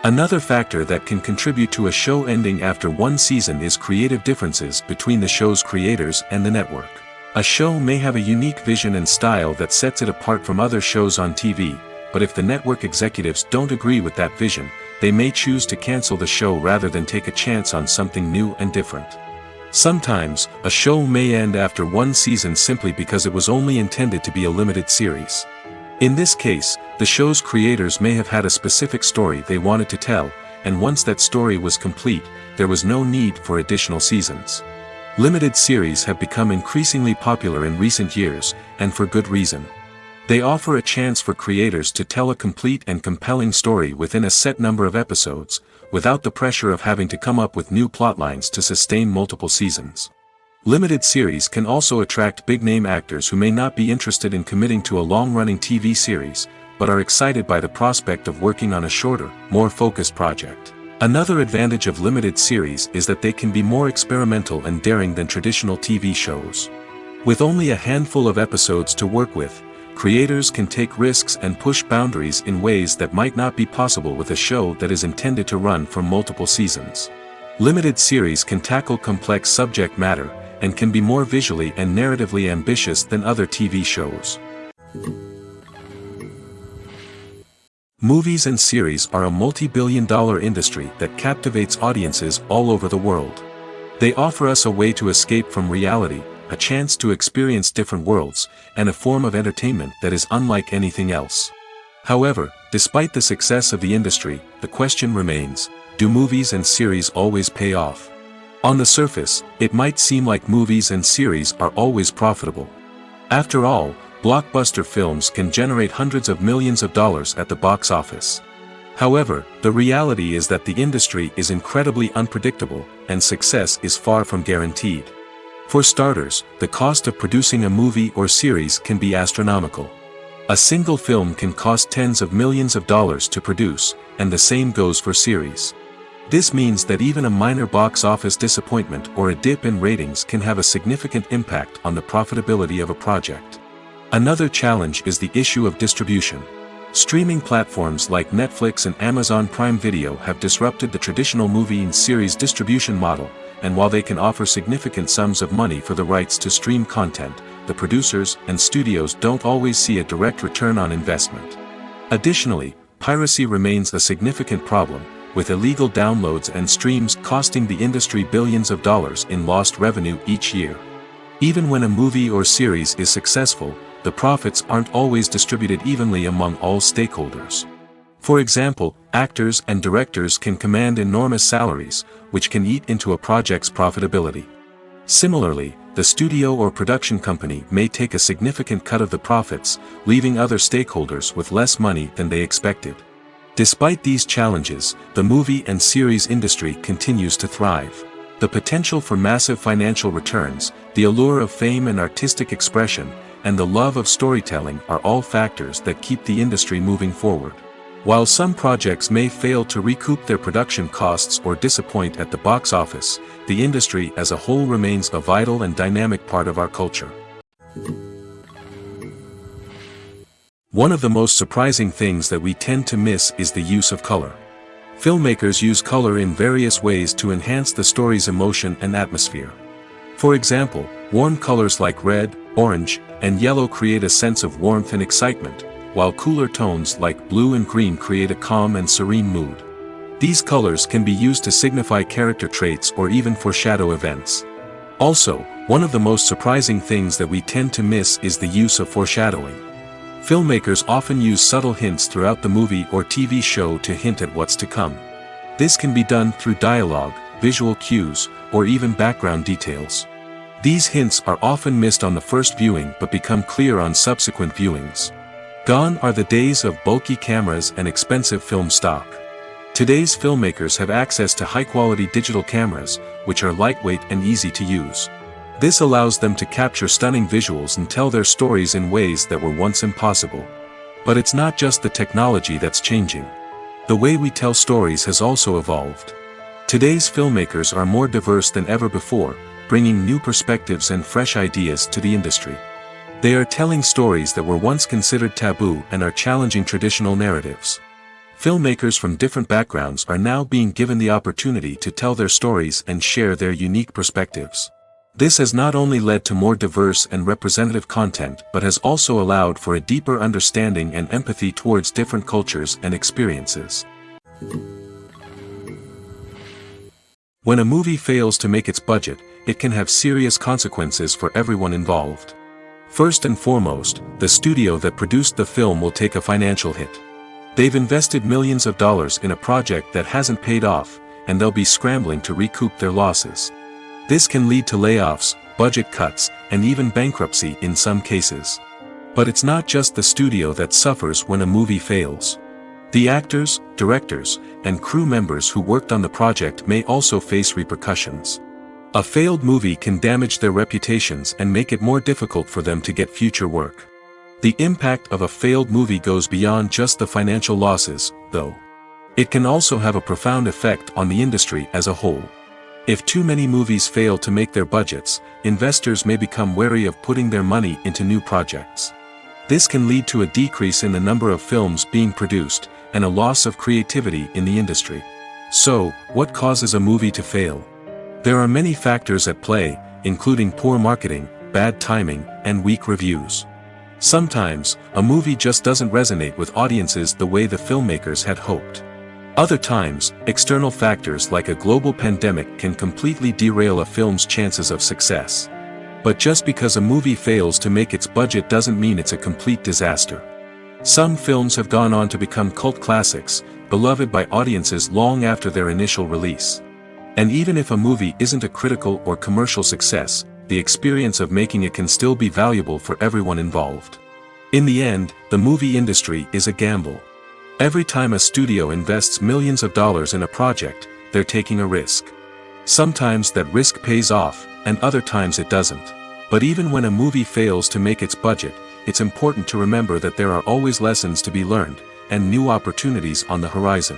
Another factor that can contribute to a show ending after one season is creative differences between the show's creators and the network. A show may have a unique vision and style that sets it apart from other shows on TV, but if the network executives don't agree with that vision, they may choose to cancel the show rather than take a chance on something new and different. Sometimes, a show may end after one season simply because it was only intended to be a limited series. In this case, the show's creators may have had a specific story they wanted to tell, and once that story was complete, there was no need for additional seasons. Limited series have become increasingly popular in recent years, and for good reason. They offer a chance for creators to tell a complete and compelling story within a set number of episodes, without the pressure of having to come up with new plotlines to sustain multiple seasons. Limited series can also attract big-name actors who may not be interested in committing to a long-running TV series, but are excited by the prospect of working on a shorter, more focused project. Another advantage of limited series is that they can be more experimental and daring than traditional TV shows. With only a handful of episodes to work with, creators can take risks and push boundaries in ways that might not be possible with a show that is intended to run for multiple seasons. Limited series can tackle complex subject matter, and can be more visually and narratively ambitious than other TV shows. Movies and series are a multi-billion-dollar industry that captivates audiences all over the world. They offer us a way to escape from reality, a chance to experience different worlds, and a form of entertainment that is unlike anything else. However, despite the success of the industry, the question remains, do movies and series always pay off? On the surface, it might seem like movies and series are always profitable. After all, blockbuster films can generate hundreds of millions of dollars at the box office. However, the reality is that the industry is incredibly unpredictable, and success is far from guaranteed. For starters, the cost of producing a movie or series can be astronomical. A single film can cost tens of millions of dollars to produce, and the same goes for series. This means that even a minor box office disappointment or a dip in ratings can have a significant impact on the profitability of a project. Another challenge is the issue of distribution. Streaming platforms like Netflix and Amazon Prime Video have disrupted the traditional movie and series distribution model, and while they can offer significant sums of money for the rights to stream content, the producers and studios don't always see a direct return on investment. Additionally, piracy remains a significant problem, with illegal downloads and streams costing the industry billions of dollars in lost revenue each year. Even when a movie or series is successful, the profits aren't always distributed evenly among all stakeholders. For example, actors and directors can command enormous salaries, which can eat into a project's profitability. Similarly, the studio or production company may take a significant cut of the profits, leaving other stakeholders with less money than they expected. Despite these challenges, the movie and series industry continues to thrive. The potential for massive financial returns, the allure of fame and artistic expression, and the love of storytelling are all factors that keep the industry moving forward. While some projects may fail to recoup their production costs or disappoint at the box office, the industry as a whole remains a vital and dynamic part of our culture. One of the most surprising things that we tend to miss is the use of color. Filmmakers use color in various ways to enhance the story's emotion and atmosphere. For example, warm colors like red, orange, and yellow create a sense of warmth and excitement, while cooler tones like blue and green create a calm and serene mood. These colors can be used to signify character traits or even foreshadow events. Also, one of the most surprising things that we tend to miss is the use of foreshadowing. Filmmakers often use subtle hints throughout the movie or TV show to hint at what's to come. This can be done through dialogue, visual cues, or even background details. These hints are often missed on the first viewing but become clear on subsequent viewings. Gone are the days of bulky cameras and expensive film stock. Today's filmmakers have access to high-quality digital cameras, which are lightweight and easy to use. This allows them to capture stunning visuals and tell their stories in ways that were once impossible. But it's not just the technology that's changing. The way we tell stories has also evolved. Today's filmmakers are more diverse than ever before, bringing new perspectives and fresh ideas to the industry. They are telling stories that were once considered taboo and are challenging traditional narratives. Filmmakers from different backgrounds are now being given the opportunity to tell their stories and share their unique perspectives. This has not only led to more diverse and representative content but has also allowed for a deeper understanding and empathy towards different cultures and experiences. When a movie fails to make its budget, it can have serious consequences for everyone involved. First and foremost, the studio that produced the film will take a financial hit. They've invested millions of dollars in a project that hasn't paid off, and they'll be scrambling to recoup their losses. This can lead to layoffs, budget cuts, and even bankruptcy in some cases. But it's not just the studio that suffers when a movie fails. The actors, directors, and crew members who worked on the project may also face repercussions. A failed movie can damage their reputations and make it more difficult for them to get future work. The impact of a failed movie goes beyond just the financial losses, though. It can also have a profound effect on the industry as a whole. If too many movies fail to make their budgets, investors may become wary of putting their money into new projects. This can lead to a decrease in the number of films being produced, and a loss of creativity in the industry. So, what causes a movie to fail? There are many factors at play, including poor marketing, bad timing, and weak reviews. Sometimes, a movie just doesn't resonate with audiences the way the filmmakers had hoped. Other times, external factors like a global pandemic can completely derail a film's chances of success. But just because a movie fails to make its budget doesn't mean it's a complete disaster. Some films have gone on to become cult classics, beloved by audiences long after their initial release. And even if a movie isn't a critical or commercial success, the experience of making it can still be valuable for everyone involved. In the end, the movie industry is a gamble. Every time a studio invests millions of dollars in a project, they're taking a risk. Sometimes that risk pays off, and other times it doesn't. But even when a movie fails to make its budget, it's important to remember that there are always lessons to be learned, and new opportunities on the horizon.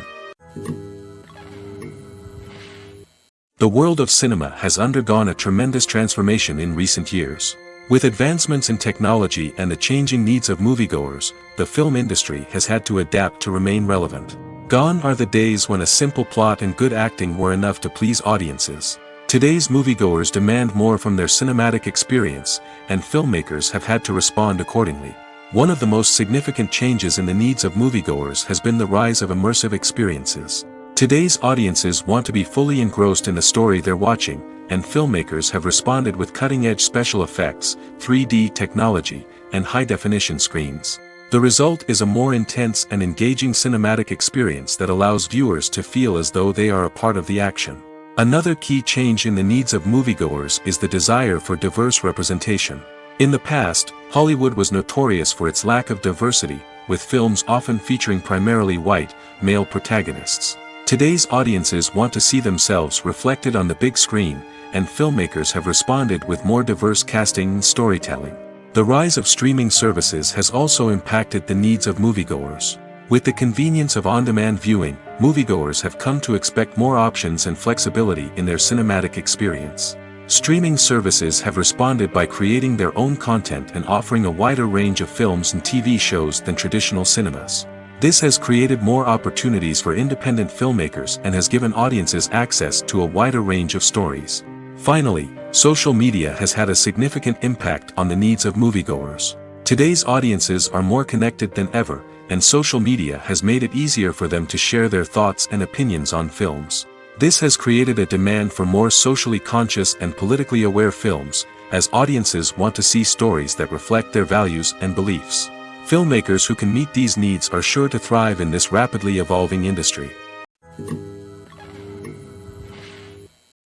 The world of cinema has undergone a tremendous transformation in recent years. With advancements in technology and the changing needs of moviegoers, the film industry has had to adapt to remain relevant. Gone are the days when a simple plot and good acting were enough to please audiences. Today's moviegoers demand more from their cinematic experience, and filmmakers have had to respond accordingly. One of the most significant changes in the needs of moviegoers has been the rise of immersive experiences. Today's audiences want to be fully engrossed in the story they're watching, and filmmakers have responded with cutting-edge special effects, 3D technology, and high-definition screens. The result is a more intense and engaging cinematic experience that allows viewers to feel as though they are a part of the action. Another key change in the needs of moviegoers is the desire for diverse representation. In the past, Hollywood was notorious for its lack of diversity, with films often featuring primarily white, male protagonists. Today's audiences want to see themselves reflected on the big screen, and filmmakers have responded with more diverse casting and storytelling. The rise of streaming services has also impacted the needs of moviegoers. With the convenience of on-demand viewing, moviegoers have come to expect more options and flexibility in their cinematic experience. Streaming services have responded by creating their own content and offering a wider range of films and TV shows than traditional cinemas. This has created more opportunities for independent filmmakers and has given audiences access to a wider range of stories. Finally, social media has had a significant impact on the needs of moviegoers. Today's audiences are more connected than ever, and social media has made it easier for them to share their thoughts and opinions on films. This has created a demand for more socially conscious and politically aware films, as audiences want to see stories that reflect their values and beliefs. Filmmakers who can meet these needs are sure to thrive in this rapidly evolving industry.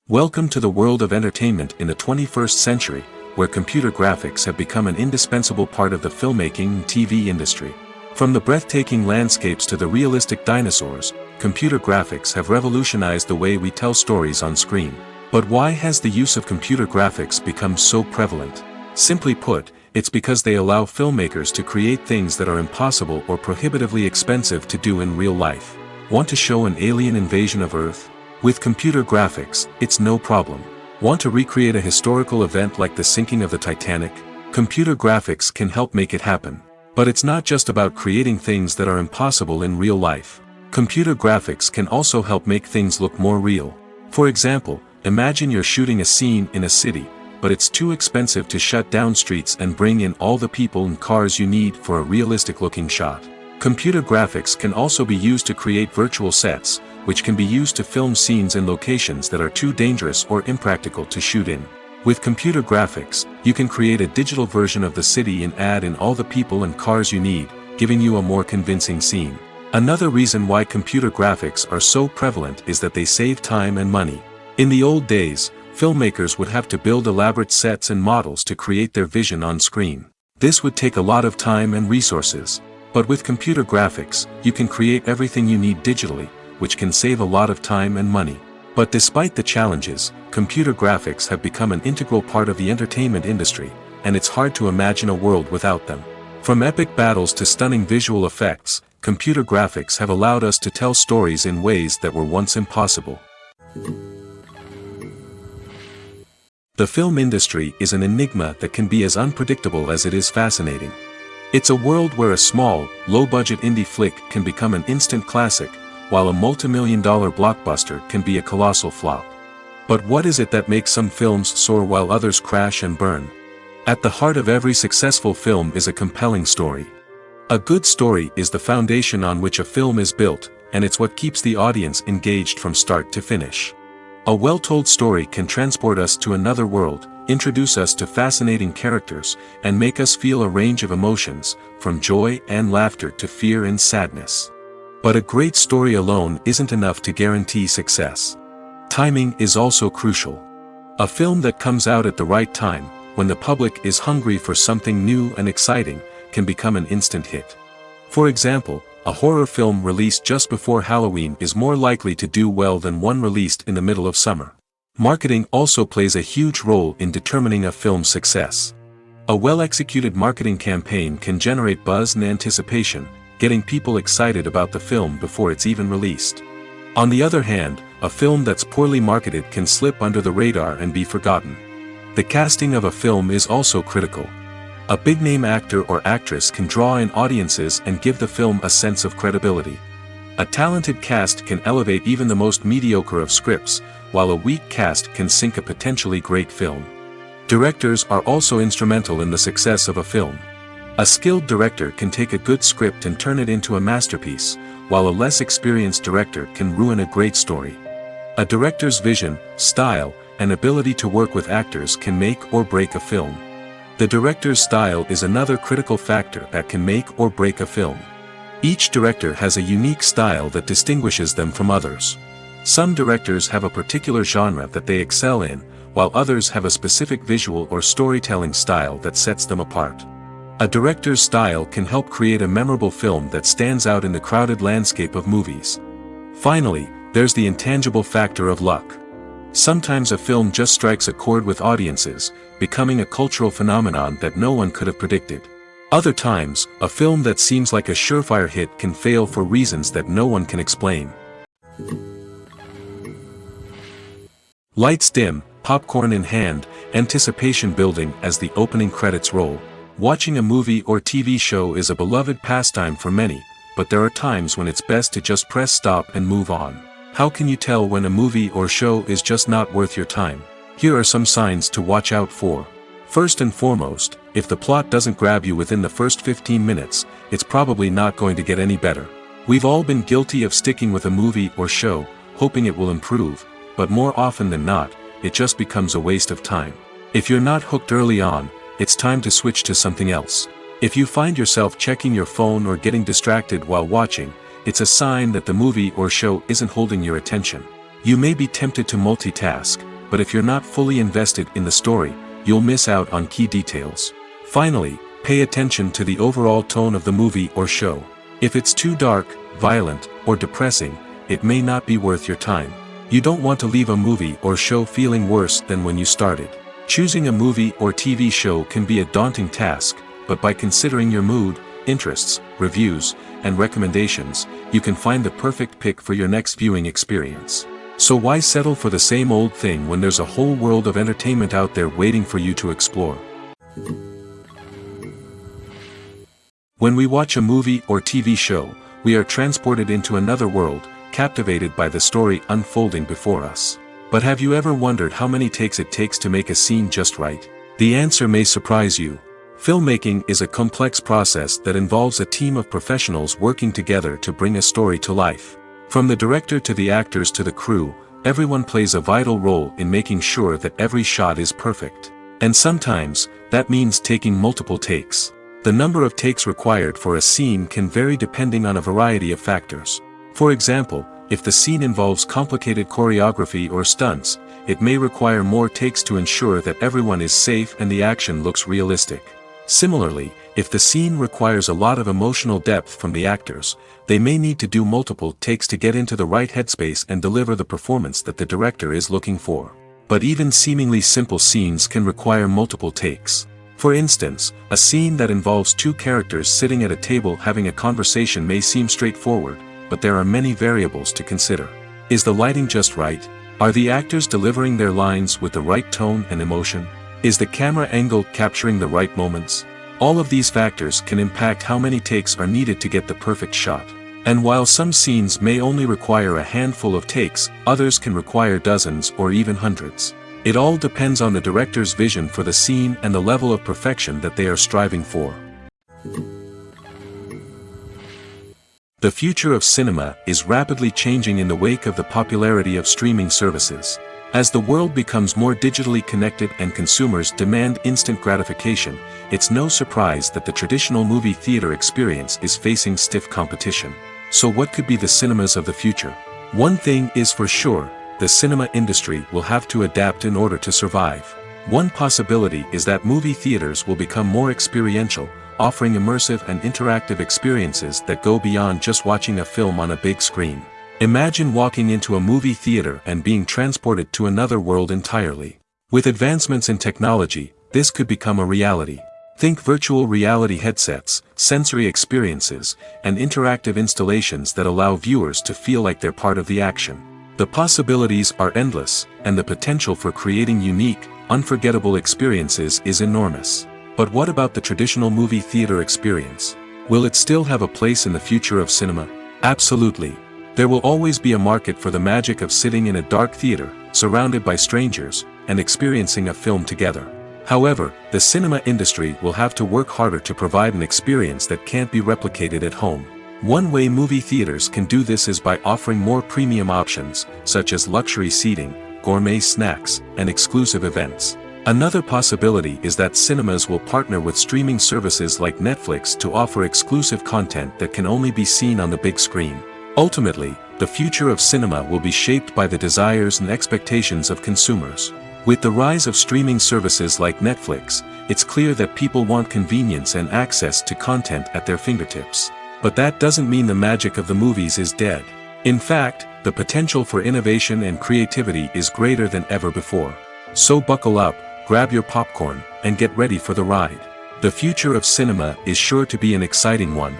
Welcome to the world of entertainment in the 21st century, where computer graphics have become an indispensable part of the filmmaking and TV industry. From the breathtaking landscapes to the realistic dinosaurs, computer graphics have revolutionized the way we tell stories on screen. But why has the use of computer graphics become so prevalent? Simply put, it's because they allow filmmakers to create things that are impossible or prohibitively expensive to do in real life. Want to show an alien invasion of Earth? With computer graphics, it's no problem. Want to recreate a historical event like the sinking of the Titanic? Computer graphics can help make it happen. But it's not just about creating things that are impossible in real life. Computer graphics can also help make things look more real. For example, imagine you're shooting a scene in a city, but it's too expensive to shut down streets and bring in all the people and cars you need for a realistic-looking shot. Computer graphics can also be used to create virtual sets, which can be used to film scenes in locations that are too dangerous or impractical to shoot in. With computer graphics, you can create a digital version of the city and add in all the people and cars you need, giving you a more convincing scene. Another reason why computer graphics are so prevalent is that they save time and money. In the old days, filmmakers would have to build elaborate sets and models to create their vision on screen. This would take a lot of time and resources. But with computer graphics, you can create everything you need digitally, which can save a lot of time and money. But despite the challenges, computer graphics have become an integral part of the entertainment industry, and it's hard to imagine a world without them. From epic battles to stunning visual effects, computer graphics have allowed us to tell stories in ways that were once impossible. The film industry is an enigma that can be as unpredictable as it is fascinating. It's a world where a small, low-budget indie flick can become an instant classic, while a multi-million-dollar blockbuster can be a colossal flop. But what is it that makes some films soar while others crash and burn? At the heart of every successful film is a compelling story. A good story is the foundation on which a film is built, and it's what keeps the audience engaged from start to finish. A well-told story can transport us to another world, introduce us to fascinating characters, and make us feel a range of emotions, from joy and laughter to fear and sadness. But a great story alone isn't enough to guarantee success. Timing is also crucial. A film that comes out at the right time, when the public is hungry for something new and exciting, can become an instant hit. For example, a horror film released just before Halloween is more likely to do well than one released in the middle of summer. Marketing also plays a huge role in determining a film's success. A well-executed marketing campaign can generate buzz and anticipation, getting people excited about the film before it's even released. On the other hand, a film that's poorly marketed can slip under the radar and be forgotten. The casting of a film is also critical. A big-name actor or actress can draw in audiences and give the film a sense of credibility. A talented cast can elevate even the most mediocre of scripts, while a weak cast can sink a potentially great film. Directors are also instrumental in the success of a film. A skilled director can take a good script and turn it into a masterpiece, while a less experienced director can ruin a great story. A director's vision, style, and ability to work with actors can make or break a film. The director's style is another critical factor that can make or break a film. Each director has a unique style that distinguishes them from others. Some directors have a particular genre that they excel in, while others have a specific visual or storytelling style that sets them apart. A director's style can help create a memorable film that stands out in the crowded landscape of movies. Finally, there's the intangible factor of luck. Sometimes a film just strikes a chord with audiences, becoming a cultural phenomenon that no one could have predicted. Other times, a film that seems like a surefire hit can fail for reasons that no one can explain. Lights dim, popcorn in hand, anticipation building as the opening credits roll. Watching a movie or TV show is a beloved pastime for many, but there are times when it's best to just press stop and move on. How can you tell when a movie or show is just not worth your time? Here are some signs to watch out for. First and foremost, If the plot doesn't grab you within the first 15 minutes, it's probably not going to get any better. We've all been guilty of sticking with a movie or show, hoping it will improve, but more often than not, it just becomes a waste of time. If you're not hooked early on, it's time to switch to something else. If you find yourself checking your phone or getting distracted while watching, it's a sign that the movie or show isn't holding your attention. You may be tempted to multitask, but if you're not fully invested in the story, you'll miss out on key details. Finally, pay attention to the overall tone of the movie or show. If it's too dark, violent, or depressing, it may not be worth your time. You don't want to leave a movie or show feeling worse than when you started. Choosing a movie or TV show can be a daunting task, but by considering your mood, interests, reviews, and recommendations, you can find the perfect pick for your next viewing experience. So why settle for the same old thing when there's a whole world of entertainment out there waiting for you to explore? When we watch a movie or TV show, we are transported into another world, captivated by the story unfolding before us. But have you ever wondered how many takes it takes to make a scene just right? The answer may surprise you. Filmmaking is a complex process that involves a team of professionals working together to bring a story to life. From the director to the actors to the crew, everyone plays a vital role in making sure that every shot is perfect. And sometimes, that means taking multiple takes. The number of takes required for a scene can vary depending on a variety of factors. For example, if the scene involves complicated choreography or stunts, it may require more takes to ensure that everyone is safe and the action looks realistic. Similarly, if the scene requires a lot of emotional depth from the actors, they may need to do multiple takes to get into the right headspace and deliver the performance that the director is looking for. But even seemingly simple scenes can require multiple takes. For instance, a scene that involves two characters sitting at a table having a conversation may seem straightforward, but there are many variables to consider. Is the lighting just right? Are the actors delivering their lines with the right tone and emotion? Is the camera angle capturing the right moments? All of these factors can impact how many takes are needed to get the perfect shot. And while some scenes may only require a handful of takes, others can require dozens or even hundreds. It all depends on the director's vision for the scene and the level of perfection that they are striving for. The future of cinema is rapidly changing in the wake of the popularity of streaming services. As the world becomes more digitally connected and consumers demand instant gratification, it's no surprise that the traditional movie theater experience is facing stiff competition. So what could be the cinemas of the future? One thing is for sure, the cinema industry will have to adapt in order to survive. One possibility is that movie theaters will become more experiential, offering immersive and interactive experiences that go beyond just watching a film on a big screen. Imagine walking into a movie theater and being transported to another world entirely. With advancements in technology, this could become a reality. Think virtual reality headsets, sensory experiences, and interactive installations that allow viewers to feel like they're part of the action. The possibilities are endless, and the potential for creating unique, unforgettable experiences is enormous. But what about the traditional movie theater experience? Will it still have a place in the future of cinema? Absolutely. There will always be a market for the magic of sitting in a dark theater, surrounded by strangers, and experiencing a film together. However, the cinema industry will have to work harder to provide an experience that can't be replicated at home. One way movie theaters can do this is by offering more premium options, such as luxury seating, gourmet snacks, and exclusive events. Another possibility is that cinemas will partner with streaming services like Netflix to offer exclusive content that can only be seen on the big screen. Ultimately, the future of cinema will be shaped by the desires and expectations of consumers. With the rise of streaming services like Netflix, it's clear that people want convenience and access to content at their fingertips. But that doesn't mean the magic of the movies is dead. In fact, the potential for innovation and creativity is greater than ever before. So buckle up, grab your popcorn, and get ready for the ride. The future of cinema is sure to be an exciting one.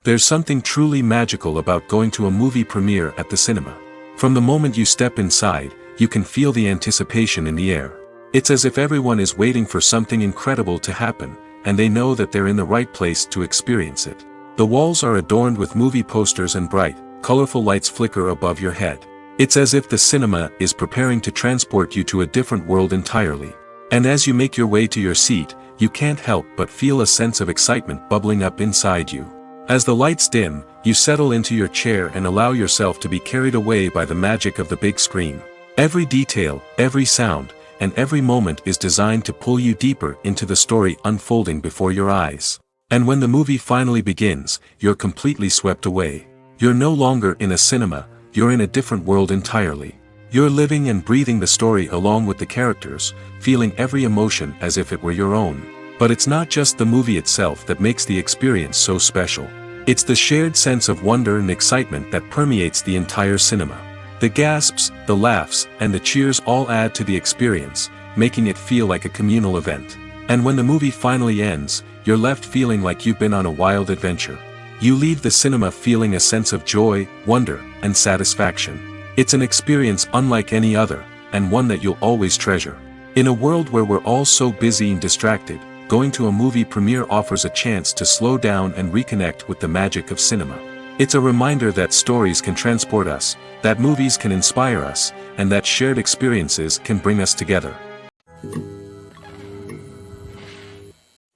There's something truly magical about going to a movie premiere at the cinema. From the moment you step inside, you can feel the anticipation in the air. It's as if everyone is waiting for something incredible to happen, and they know that they're in the right place to experience it. The walls are adorned with movie posters and bright, colorful lights flicker above your head. It's as if the cinema is preparing to transport you to a different world entirely. And as you make your way to your seat, you can't help but feel a sense of excitement bubbling up inside you. As the lights dim, you settle into your chair and allow yourself to be carried away by the magic of the big screen. Every detail, every sound, and every moment is designed to pull you deeper into the story unfolding before your eyes. And when the movie finally begins, you're completely swept away. You're no longer in a cinema, you're in a different world entirely. You're living and breathing the story along with the characters, feeling every emotion as if it were your own. But it's not just the movie itself that makes the experience so special. It's the shared sense of wonder and excitement that permeates the entire cinema. The gasps, the laughs, and the cheers all add to the experience, making it feel like a communal event. And when the movie finally ends, you're left feeling like you've been on a wild adventure. You leave the cinema feeling a sense of joy, wonder, and satisfaction. It's an experience unlike any other, and one that you'll always treasure. In a world where we're all so busy and distracted, going to a movie premiere offers a chance to slow down and reconnect with the magic of cinema. It's a reminder that stories can transport us, that movies can inspire us, and that shared experiences can bring us together.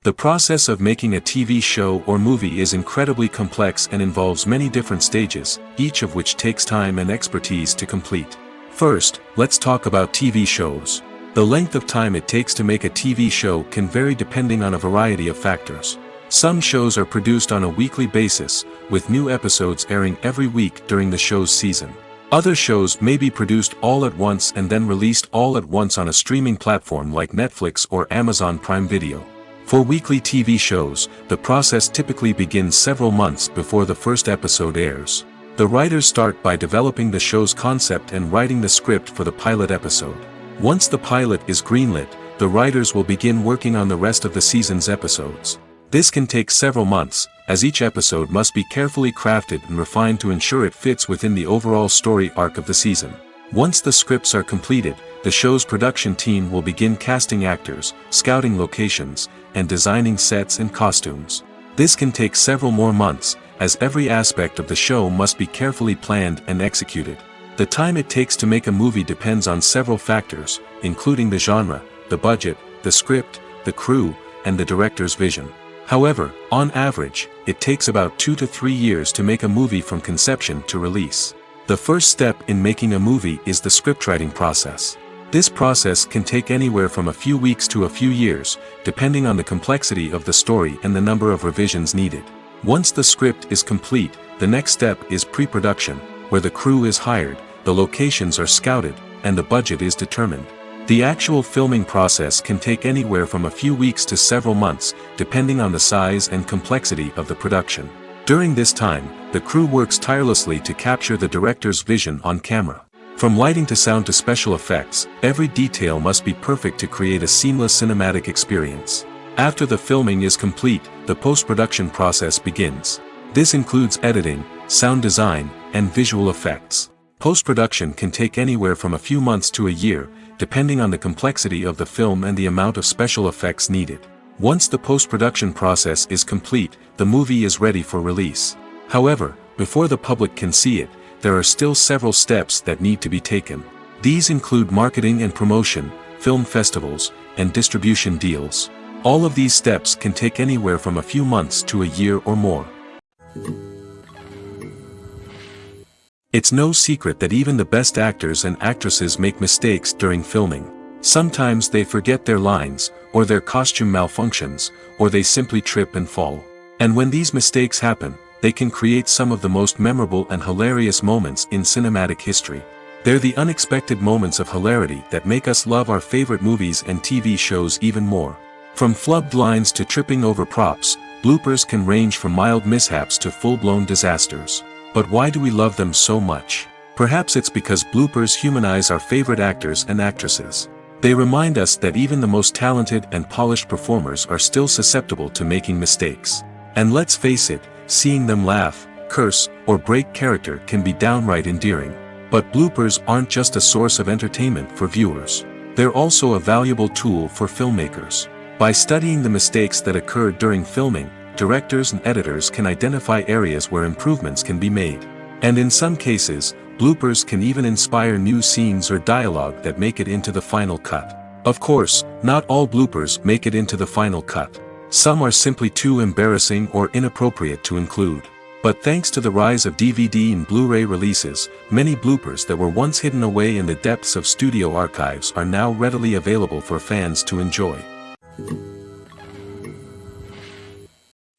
The process of making a TV show or movie is incredibly complex and involves many different stages, each of which takes time and expertise to complete. First, let's talk about TV shows. The length of time it takes to make a TV show can vary depending on a variety of factors. Some shows are produced on a weekly basis, with new episodes airing every week during the show's season. Other shows may be produced all at once and then released all at once on a streaming platform like Netflix or Amazon Prime Video. For weekly TV shows, the process typically begins several months before the first episode airs. The writers start by developing the show's concept and writing the script for the pilot episode. Once the pilot is greenlit, the writers will begin working on the rest of the season's episodes. This can take several months, as each episode must be carefully crafted and refined to ensure it fits within the overall story arc of the season. Once the scripts are completed, the show's production team will begin casting actors, scouting locations, and designing sets and costumes. This can take several more months, as every aspect of the show must be carefully planned and executed. The time it takes to make a movie depends on several factors, including the genre, the budget, the script, the crew, and the director's vision. However, on average, it takes about 2 to 3 years to make a movie from conception to release. The first step in making a movie is the scriptwriting process. This process can take anywhere from a few weeks to a few years, depending on the complexity of the story and the number of revisions needed. Once the script is complete, the next step is pre-production, where the crew is hired, the locations are scouted, and the budget is determined. The actual filming process can take anywhere from a few weeks to several months, depending on the size and complexity of the production. During this time, the crew works tirelessly to capture the director's vision on camera. From lighting to sound to special effects, every detail must be perfect to create a seamless cinematic experience. After the filming is complete, the post-production process begins. This includes editing, sound design, and visual effects. Post-production can take anywhere from a few months to a year, depending on the complexity of the film and the amount of special effects needed. Once the post-production process is complete, the movie is ready for release. However, before the public can see it, there are still several steps that need to be taken. These include marketing and promotion, film festivals, and distribution deals. All of these steps can take anywhere from a few months to a year or more. It's no secret that even the best actors and actresses make mistakes during filming. Sometimes they forget their lines, or their costume malfunctions, or they simply trip and fall. And when these mistakes happen, they can create some of the most memorable and hilarious moments in cinematic history. They're the unexpected moments of hilarity that make us love our favorite movies and TV shows even more. From flubbed lines to tripping over props, bloopers can range from mild mishaps to full-blown disasters. But why do we love them so much? Perhaps it's because bloopers humanize our favorite actors and actresses. They remind us that even the most talented and polished performers are still susceptible to making mistakes. And let's face it, seeing them laugh, curse, or break character can be downright endearing. But bloopers aren't just a source of entertainment for viewers. They're also a valuable tool for filmmakers. By studying the mistakes that occurred during filming, directors and editors can identify areas where improvements can be made. And in some cases, Bloopers can even inspire new scenes or dialogue that make it into the final cut. Of course, not all bloopers make it into the final cut. Some are simply too embarrassing or inappropriate to include. But thanks to the rise of DVD and Blu-ray releases, many bloopers that were once hidden away in the depths of studio archives are now readily available for fans to enjoy.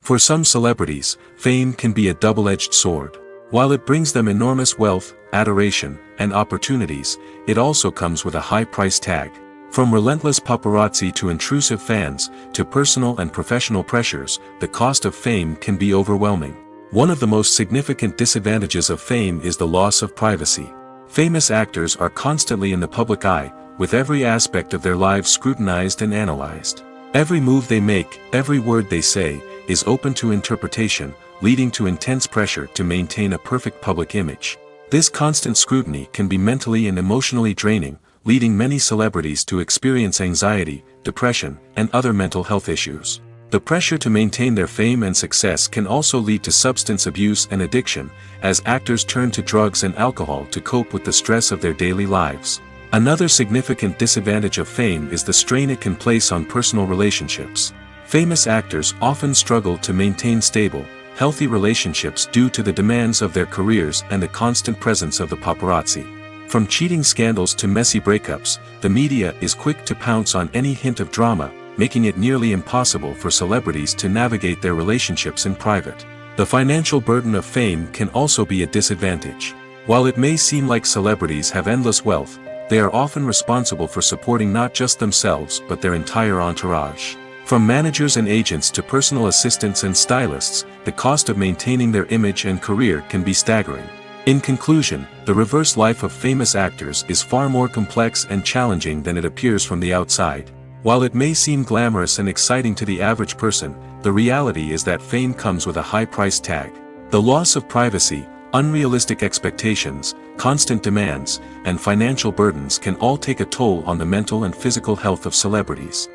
For some celebrities, fame can be a double-edged sword. While it brings them enormous wealth, adoration, and opportunities, it also comes with a high price tag. From relentless paparazzi to intrusive fans, to personal and professional pressures, the cost of fame can be overwhelming. One of the most significant disadvantages of fame is the loss of privacy. Famous actors are constantly in the public eye, with every aspect of their lives scrutinized and analyzed. Every move they make, every word they say, is open to interpretation, leading to intense pressure to maintain a perfect public image. This constant scrutiny can be mentally and emotionally draining, leading many celebrities to experience anxiety, depression, and other mental health issues. The pressure to maintain their fame and success can also lead to substance abuse and addiction, as actors turn to drugs and alcohol to cope with the stress of their daily lives. Another significant disadvantage of fame is the strain it can place on personal relationships. Famous actors often struggle to maintain stable, healthy relationships due to the demands of their careers and the constant presence of the paparazzi. From cheating scandals to messy breakups, the media is quick to pounce on any hint of drama, making it nearly impossible for celebrities to navigate their relationships in private. The financial burden of fame can also be a disadvantage. While it may seem like celebrities have endless wealth, they are often responsible for supporting not just themselves but their entire entourage. From managers and agents to personal assistants and stylists, the cost of maintaining their image and career can be staggering. In conclusion, the reverse life of famous actors is far more complex and challenging than it appears from the outside. While it may seem glamorous and exciting to the average person, the reality is that fame comes with a high price tag. The loss of privacy, unrealistic expectations, constant demands, and financial burdens can all take a toll on the mental and physical health of celebrities.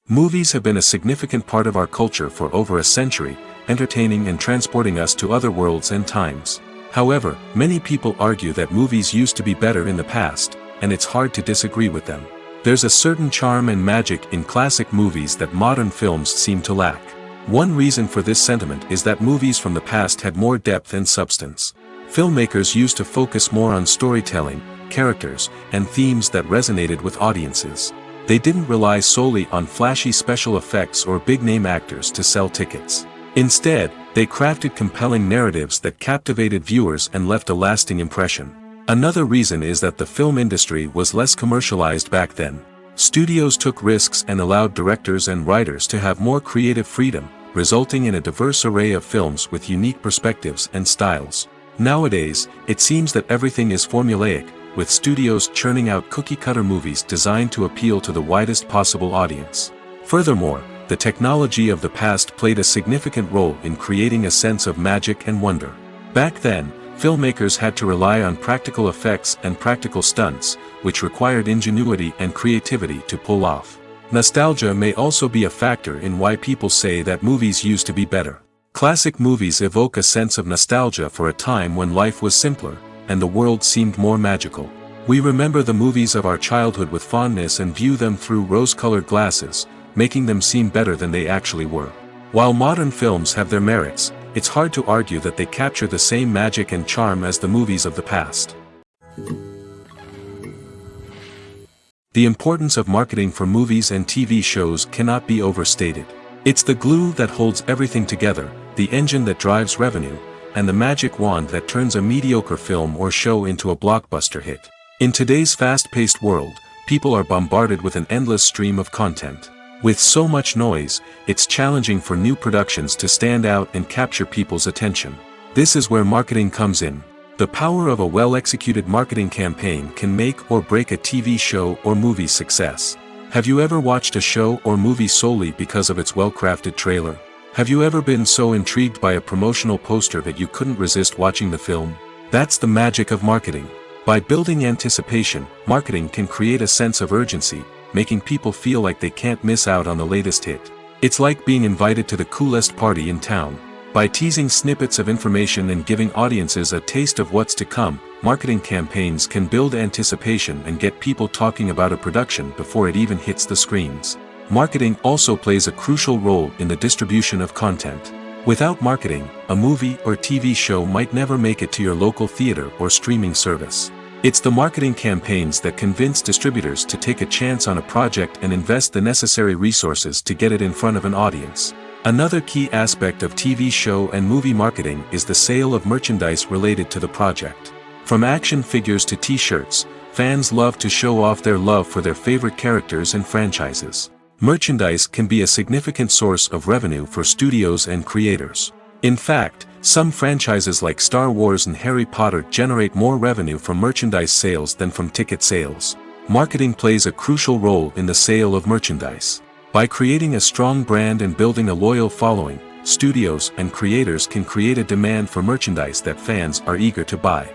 Movies have been a significant part of our culture for over a century, entertaining and transporting us to other worlds and times. However, many people argue that movies used to be better in the past, and it's hard to disagree with them. There's a certain charm and magic in classic movies that modern films seem to lack. One reason for this sentiment is that movies from the past had more depth and substance. Filmmakers used to focus more on storytelling, characters, and themes that resonated with audiences. They didn't rely solely on flashy special effects or big-name actors to sell tickets. Instead, they crafted compelling narratives that captivated viewers and left a lasting impression. Another reason is that the film industry was less commercialized back then. Studios took risks and allowed directors and writers to have more creative freedom, resulting in a diverse array of films with unique perspectives and styles. Nowadays, it seems that everything is formulaic, with studios churning out cookie-cutter movies designed to appeal to the widest possible audience. Furthermore, the technology of the past played a significant role in creating a sense of magic and wonder. Back then, filmmakers had to rely on practical effects and practical stunts, which required ingenuity and creativity to pull off. Nostalgia may also be a factor in why people say that movies used to be better. Classic movies evoke a sense of nostalgia for a time when life was simpler, and the world seemed more magical. We remember the movies of our childhood with fondness and view them through rose-colored glasses, making them seem better than they actually were. While modern films have their merits, it's hard to argue that they capture the same magic and charm as the movies of the past. The importance of marketing for movies and TV shows cannot be overstated. It's the glue that holds everything together, the engine that drives revenue, and the magic wand that turns a mediocre film or show into a blockbuster hit. In today's fast-paced world, people are bombarded with an endless stream of content. With so much noise, it's challenging for new productions to stand out and capture people's attention. This is where marketing comes in. The power of a well-executed marketing campaign can make or break a TV show or movie's success. Have you ever watched a show or movie solely because of its well-crafted trailer? Have you ever been so intrigued by a promotional poster that you couldn't resist watching the film? That's the magic of marketing. By building anticipation, marketing can create a sense of urgency, making people feel like they can't miss out on the latest hit. It's like being invited to the coolest party in town. By teasing snippets of information and giving audiences a taste of what's to come, marketing campaigns can build anticipation and get people talking about a production before it even hits the screens. Marketing also plays a crucial role in the distribution of content. Without marketing, a movie or TV show might never make it to your local theater or streaming service. It's the marketing campaigns that convince distributors to take a chance on a project and invest the necessary resources to get it in front of an audience. Another key aspect of TV show and movie marketing is the sale of merchandise related to the project. From action figures to t-shirts, fans love to show off their love for their favorite characters and franchises. Merchandise can be a significant source of revenue for studios and creators. In fact, some franchises like Star Wars and Harry Potter generate more revenue from merchandise sales than from ticket sales. Marketing plays a crucial role in the sale of merchandise. By creating a strong brand and building a loyal following, studios and creators can create a demand for merchandise that fans are eager to buy.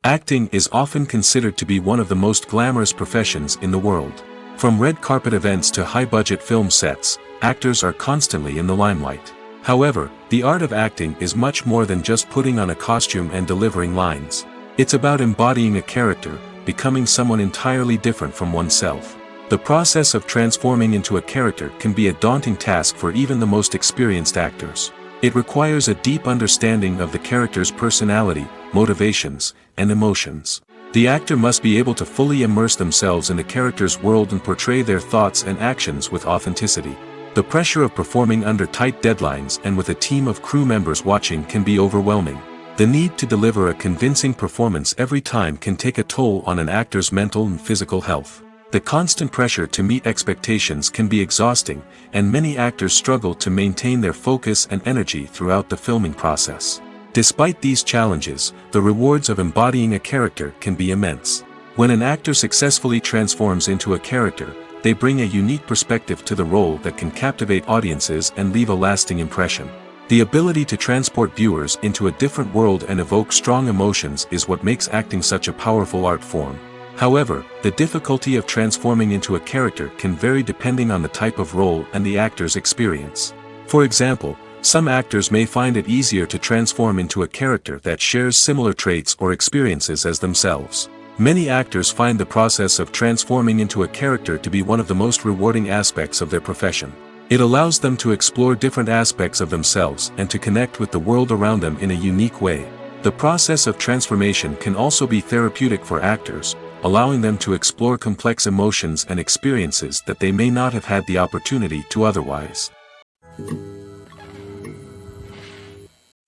Acting is often considered to be one of the most glamorous professions in the world. From red carpet events to high-budget film sets, actors are constantly in the limelight. However, the art of acting is much more than just putting on a costume and delivering lines. It's about embodying a character, becoming someone entirely different from oneself. The process of transforming into a character can be a daunting task for even the most experienced actors. It requires a deep understanding of the character's personality, motivations, and emotions. The actor must be able to fully immerse themselves in the character's world and portray their thoughts and actions with authenticity. The pressure of performing under tight deadlines and with a team of crew members watching can be overwhelming. The need to deliver a convincing performance every time can take a toll on an actor's mental and physical health. The constant pressure to meet expectations can be exhausting, and many actors struggle to maintain their focus and energy throughout the filming process. Despite these challenges, the rewards of embodying a character can be immense. When an actor successfully transforms into a character, they bring a unique perspective to the role that can captivate audiences and leave a lasting impression. The ability to transport viewers into a different world and evoke strong emotions is what makes acting such a powerful art form. However, the difficulty of transforming into a character can vary depending on the type of role and the actor's experience. For example, some actors may find it easier to transform into a character that shares similar traits or experiences as themselves. Many actors find the process of transforming into a character to be one of the most rewarding aspects of their profession. It allows them to explore different aspects of themselves and to connect with the world around them in a unique way. The process of transformation can also be therapeutic for actors, allowing them to explore complex emotions and experiences that they may not have had the opportunity to otherwise.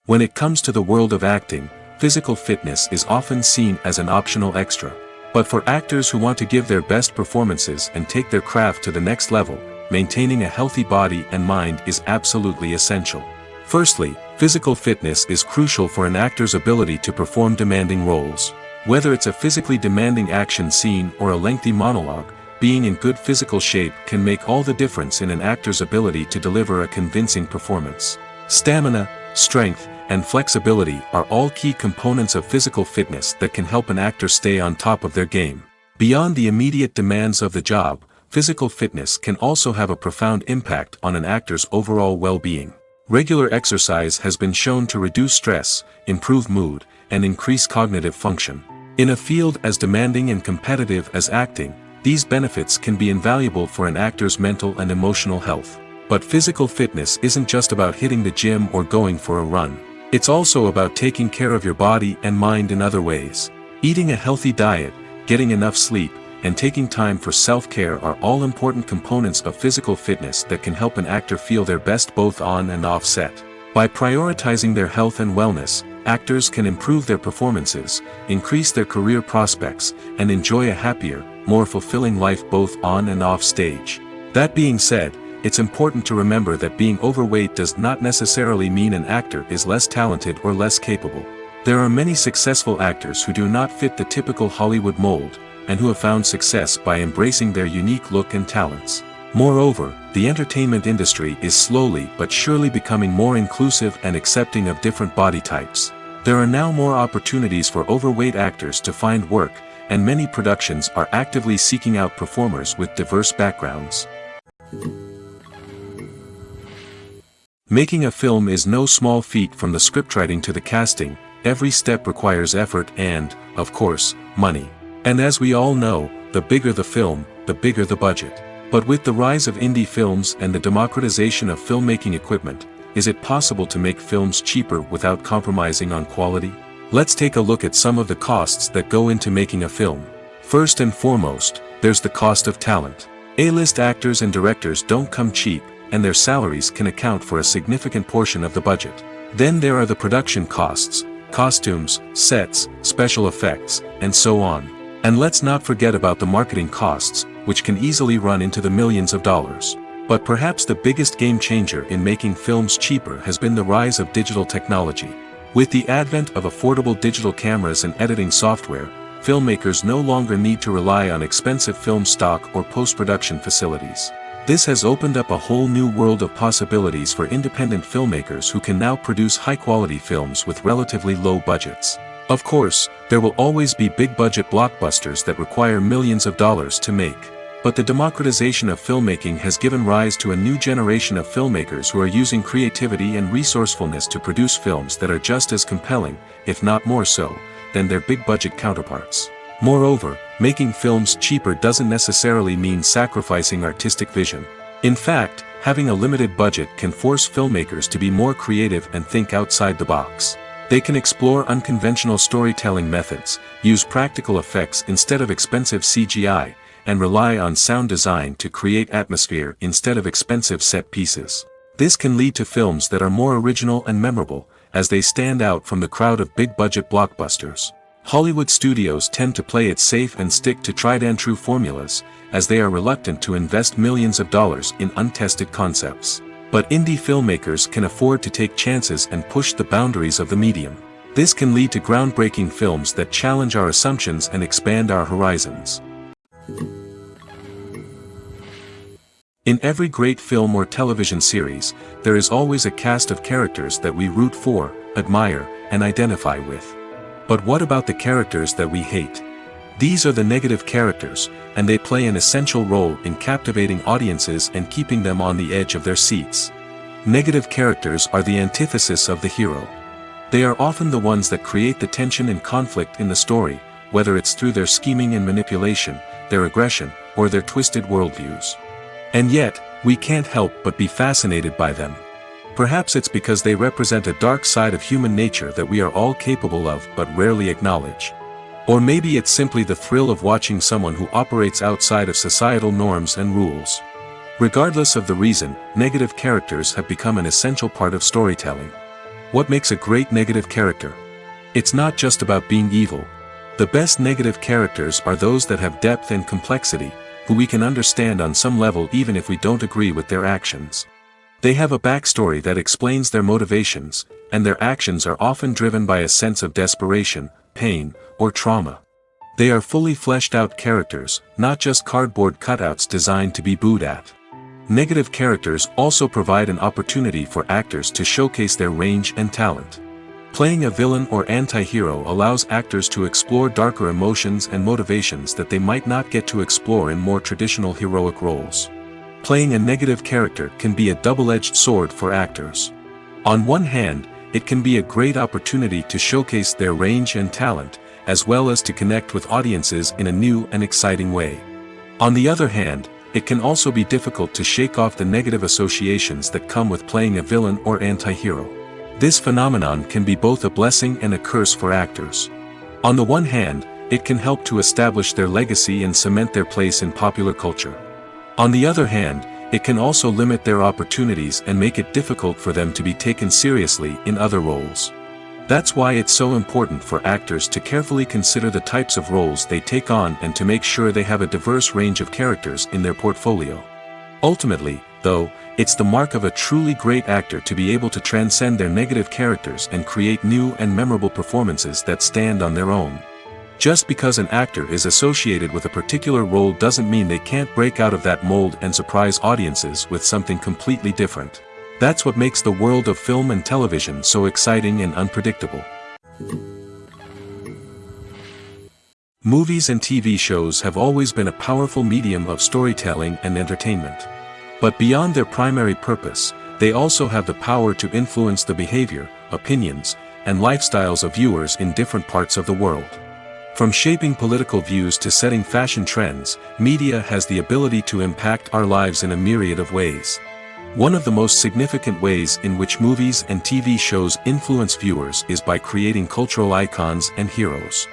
When it comes to the world of acting, physical fitness is often seen as an optional extra. But for actors who want to give their best performances and take their craft to the next level, maintaining a healthy body and mind is absolutely essential. Firstly, physical fitness is crucial for an actor's ability to perform demanding roles. Whether it's a physically demanding action scene or a lengthy monologue, being in good physical shape can make all the difference in an actor's ability to deliver a convincing performance. Stamina, strength, and flexibility are all key components of physical fitness that can help an actor stay on top of their game. Beyond the immediate demands of the job, physical fitness can also have a profound impact on an actor's overall well-being. Regular exercise has been shown to reduce stress, improve mood, and increase cognitive function. In a field as demanding and competitive as acting, these benefits can be invaluable for an actor's mental and emotional health. But physical fitness isn't just about hitting the gym or going for a run. It's also about taking care of your body and mind in other ways. Eating a healthy diet, getting enough sleep, and taking time for self-care are all important components of physical fitness that can help an actor feel their best both on and off set. By prioritizing their health and wellness, actors can improve their performances, increase their career prospects, and enjoy a happier, more fulfilling life both on and off stage. That being said, it's important to remember that being overweight does not necessarily mean an actor is less talented or less capable. There are many successful actors who do not fit the typical Hollywood mold, and who have found success by embracing their unique look and talents. Moreover, the entertainment industry is slowly but surely becoming more inclusive and accepting of different body types. There are now more opportunities for overweight actors to find work, and many productions are actively seeking out performers with diverse backgrounds. Making a film is no small feat. From the scriptwriting to the casting, every step requires effort and, of course, money. And as we all know, the bigger the film, the bigger the budget. But with the rise of indie films and the democratization of filmmaking equipment, is it possible to make films cheaper without compromising on quality? Let's take a look at some of the costs that go into making a film. First and foremost, there's the cost of talent. A-list actors and directors don't come cheap, and their salaries can account for a significant portion of the budget. Then there are the production costs, costumes, sets, special effects, and so on. And let's not forget about the marketing costs, which can easily run into the millions of dollars. But perhaps the biggest game changer in making films cheaper has been the rise of digital technology. With the advent of affordable digital cameras and editing software, filmmakers no longer need to rely on expensive film stock or post-production facilities. This has opened up a whole new world of possibilities for independent filmmakers who can now produce high-quality films with relatively low budgets. Of course, there will always be big-budget blockbusters that require millions of dollars to make. But the democratization of filmmaking has given rise to a new generation of filmmakers who are using creativity and resourcefulness to produce films that are just as compelling, if not more so, than their big-budget counterparts. Moreover, making films cheaper doesn't necessarily mean sacrificing artistic vision. In fact, having a limited budget can force filmmakers to be more creative and think outside the box. They can explore unconventional storytelling methods, use practical effects instead of expensive CGI, and rely on sound design to create atmosphere instead of expensive set pieces. This can lead to films that are more original and memorable, as they stand out from the crowd of big-budget blockbusters. Hollywood studios tend to play it safe and stick to tried-and-true formulas, as they are reluctant to invest millions of dollars in untested concepts. But indie filmmakers can afford to take chances and push the boundaries of the medium. This can lead to groundbreaking films that challenge our assumptions and expand our horizons. In every great film or television series, there is always a cast of characters that we root for, admire, and identify with. But what about the characters that we hate? These are the negative characters, and they play an essential role in captivating audiences and keeping them on the edge of their seats. Negative characters are the antithesis of the hero. They are often the ones that create the tension and conflict in the story, whether it's through their scheming and manipulation, their aggression, or their twisted worldviews. And yet, we can't help but be fascinated by them. Perhaps it's because they represent a dark side of human nature that we are all capable of but rarely acknowledge. Or maybe it's simply the thrill of watching someone who operates outside of societal norms and rules. Regardless of the reason, negative characters have become an essential part of storytelling. What makes a great negative character? It's not just about being evil. The best negative characters are those that have depth and complexity, who we can understand on some level even if we don't agree with their actions. They have a backstory that explains their motivations, and their actions are often driven by a sense of desperation, pain, or trauma. They are fully fleshed out characters, not just cardboard cutouts designed to be booed at. Negative characters also provide an opportunity for actors to showcase their range and talent. Playing a villain or anti-hero allows actors to explore darker emotions and motivations that they might not get to explore in more traditional heroic roles. Playing a negative character can be a double-edged sword for actors. On one hand, it can be a great opportunity to showcase their range and talent, as well as to connect with audiences in a new and exciting way. On the other hand, it can also be difficult to shake off the negative associations that come with playing a villain or anti-hero. This phenomenon can be both a blessing and a curse for actors. On the one hand, it can help to establish their legacy and cement their place in popular culture. On the other hand, it can also limit their opportunities and make it difficult for them to be taken seriously in other roles. That's why it's so important for actors to carefully consider the types of roles they take on and to make sure they have a diverse range of characters in their portfolio. Ultimately, though, it's the mark of a truly great actor to be able to transcend their negative characters and create new and memorable performances that stand on their own. Just because an actor is associated with a particular role doesn't mean they can't break out of that mold and surprise audiences with something completely different. That's what makes the world of film and television so exciting and unpredictable. Movies and TV shows have always been a powerful medium of storytelling and entertainment. But beyond their primary purpose, they also have the power to influence the behavior, opinions, and lifestyles of viewers in different parts of the world. From shaping political views to setting fashion trends, media has the ability to impact our lives in a myriad of ways. One of the most significant ways in which movies and TV shows influence viewers is by creating cultural icons and heroes.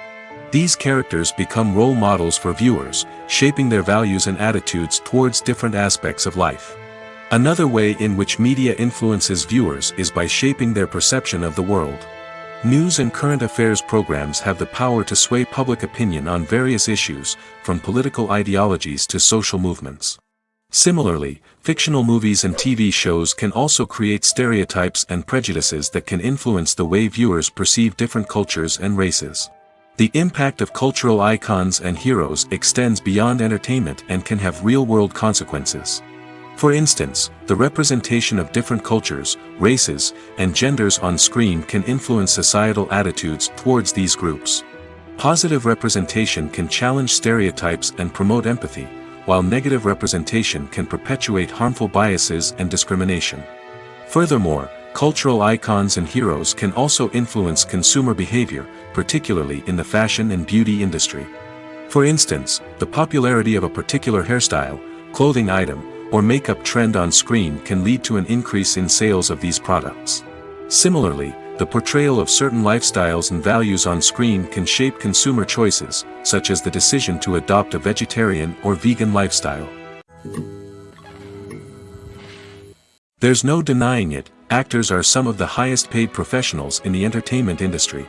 These characters become role models for viewers, shaping their values and attitudes towards different aspects of life. Another way in which media influences viewers is by shaping their perception of the world. News and current affairs programs have the power to sway public opinion on various issues, from political ideologies to social movements. Similarly, fictional movies and TV shows can also create stereotypes and prejudices that can influence the way viewers perceive different cultures and races. The impact of cultural icons and heroes extends beyond entertainment and can have real-world consequences. For instance, the representation of different cultures, races, and genders on screen can influence societal attitudes towards these groups. Positive representation can challenge stereotypes and promote empathy, while negative representation can perpetuate harmful biases and discrimination. Furthermore, cultural icons and heroes can also influence consumer behavior, particularly in the fashion and beauty industry. For instance, the popularity of a particular hairstyle, clothing item, or makeup trend on screen can lead to an increase in sales of these products. Similarly, the portrayal of certain lifestyles and values on screen can shape consumer choices, such as the decision to adopt a vegetarian or vegan lifestyle. There's no denying it, actors are some of the highest paid professionals in the entertainment industry.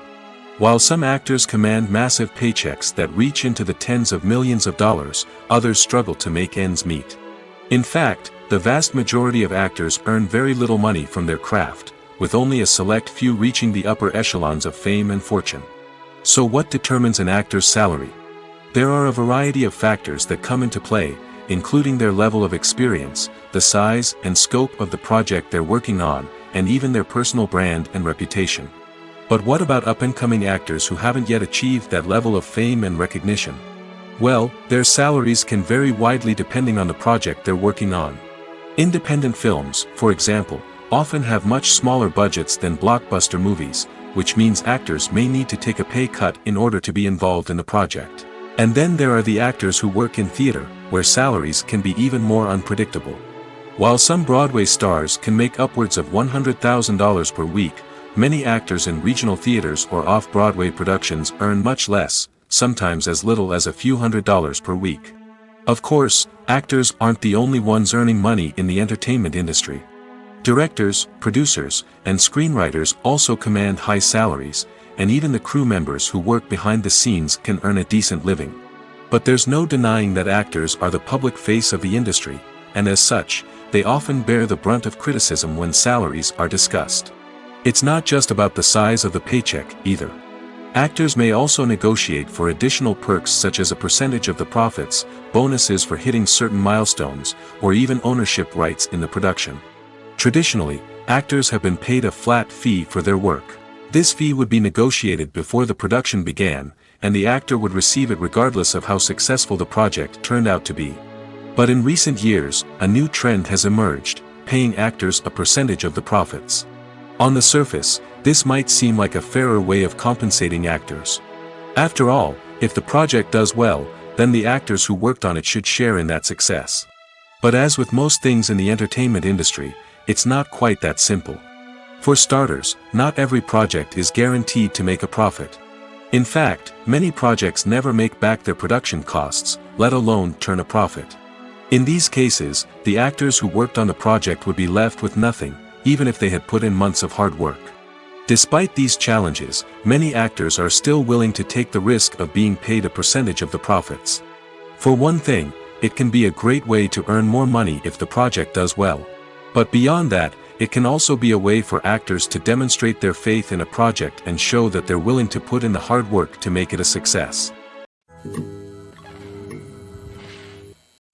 While some actors command massive paychecks that reach into the tens of millions of dollars, others struggle to make ends meet. In fact, the vast majority of actors earn very little money from their craft, with only a select few reaching the upper echelons of fame and fortune. So what determines an actor's salary? There are a variety of factors that come into play, including their level of experience, the size and scope of the project they're working on, and even their personal brand and reputation. But what about up-and-coming actors who haven't yet achieved that level of fame and recognition? Well, their salaries can vary widely depending on the project they're working on. Independent films, for example, often have much smaller budgets than blockbuster movies, which means actors may need to take a pay cut in order to be involved in the project. And then there are the actors who work in theater, where salaries can be even more unpredictable. While some Broadway stars can make upwards of $100,000 per week, many actors in regional theaters or off-Broadway productions earn much less, sometimes as little as a few $100s per week. Of course, actors aren't the only ones earning money in the entertainment industry. Directors, producers, and screenwriters also command high salaries, and even the crew members who work behind the scenes can earn a decent living. But there's no denying that actors are the public face of the industry, and as such, they often bear the brunt of criticism when salaries are discussed. It's not just about the size of the paycheck, either. Actors may also negotiate for additional perks such as a percentage of the profits, bonuses for hitting certain milestones, or even ownership rights in the production. Traditionally, actors have been paid a flat fee for their work. This fee would be negotiated before the production began, and the actor would receive it regardless of how successful the project turned out to be. But in recent years, a new trend has emerged, paying actors a percentage of the profits. On the surface, this might seem like a fairer way of compensating actors. After all, if the project does well, then the actors who worked on it should share in that success. But as with most things in the entertainment industry, it's not quite that simple. For starters, not every project is guaranteed to make a profit. In fact, many projects never make back their production costs, let alone turn a profit. In these cases, the actors who worked on the project would be left with nothing, even if they had put in months of hard work. Despite these challenges, many actors are still willing to take the risk of being paid a percentage of the profits. For one thing, it can be a great way to earn more money if the project does well. But beyond that, it can also be a way for actors to demonstrate their faith in a project and show that they're willing to put in the hard work to make it a success.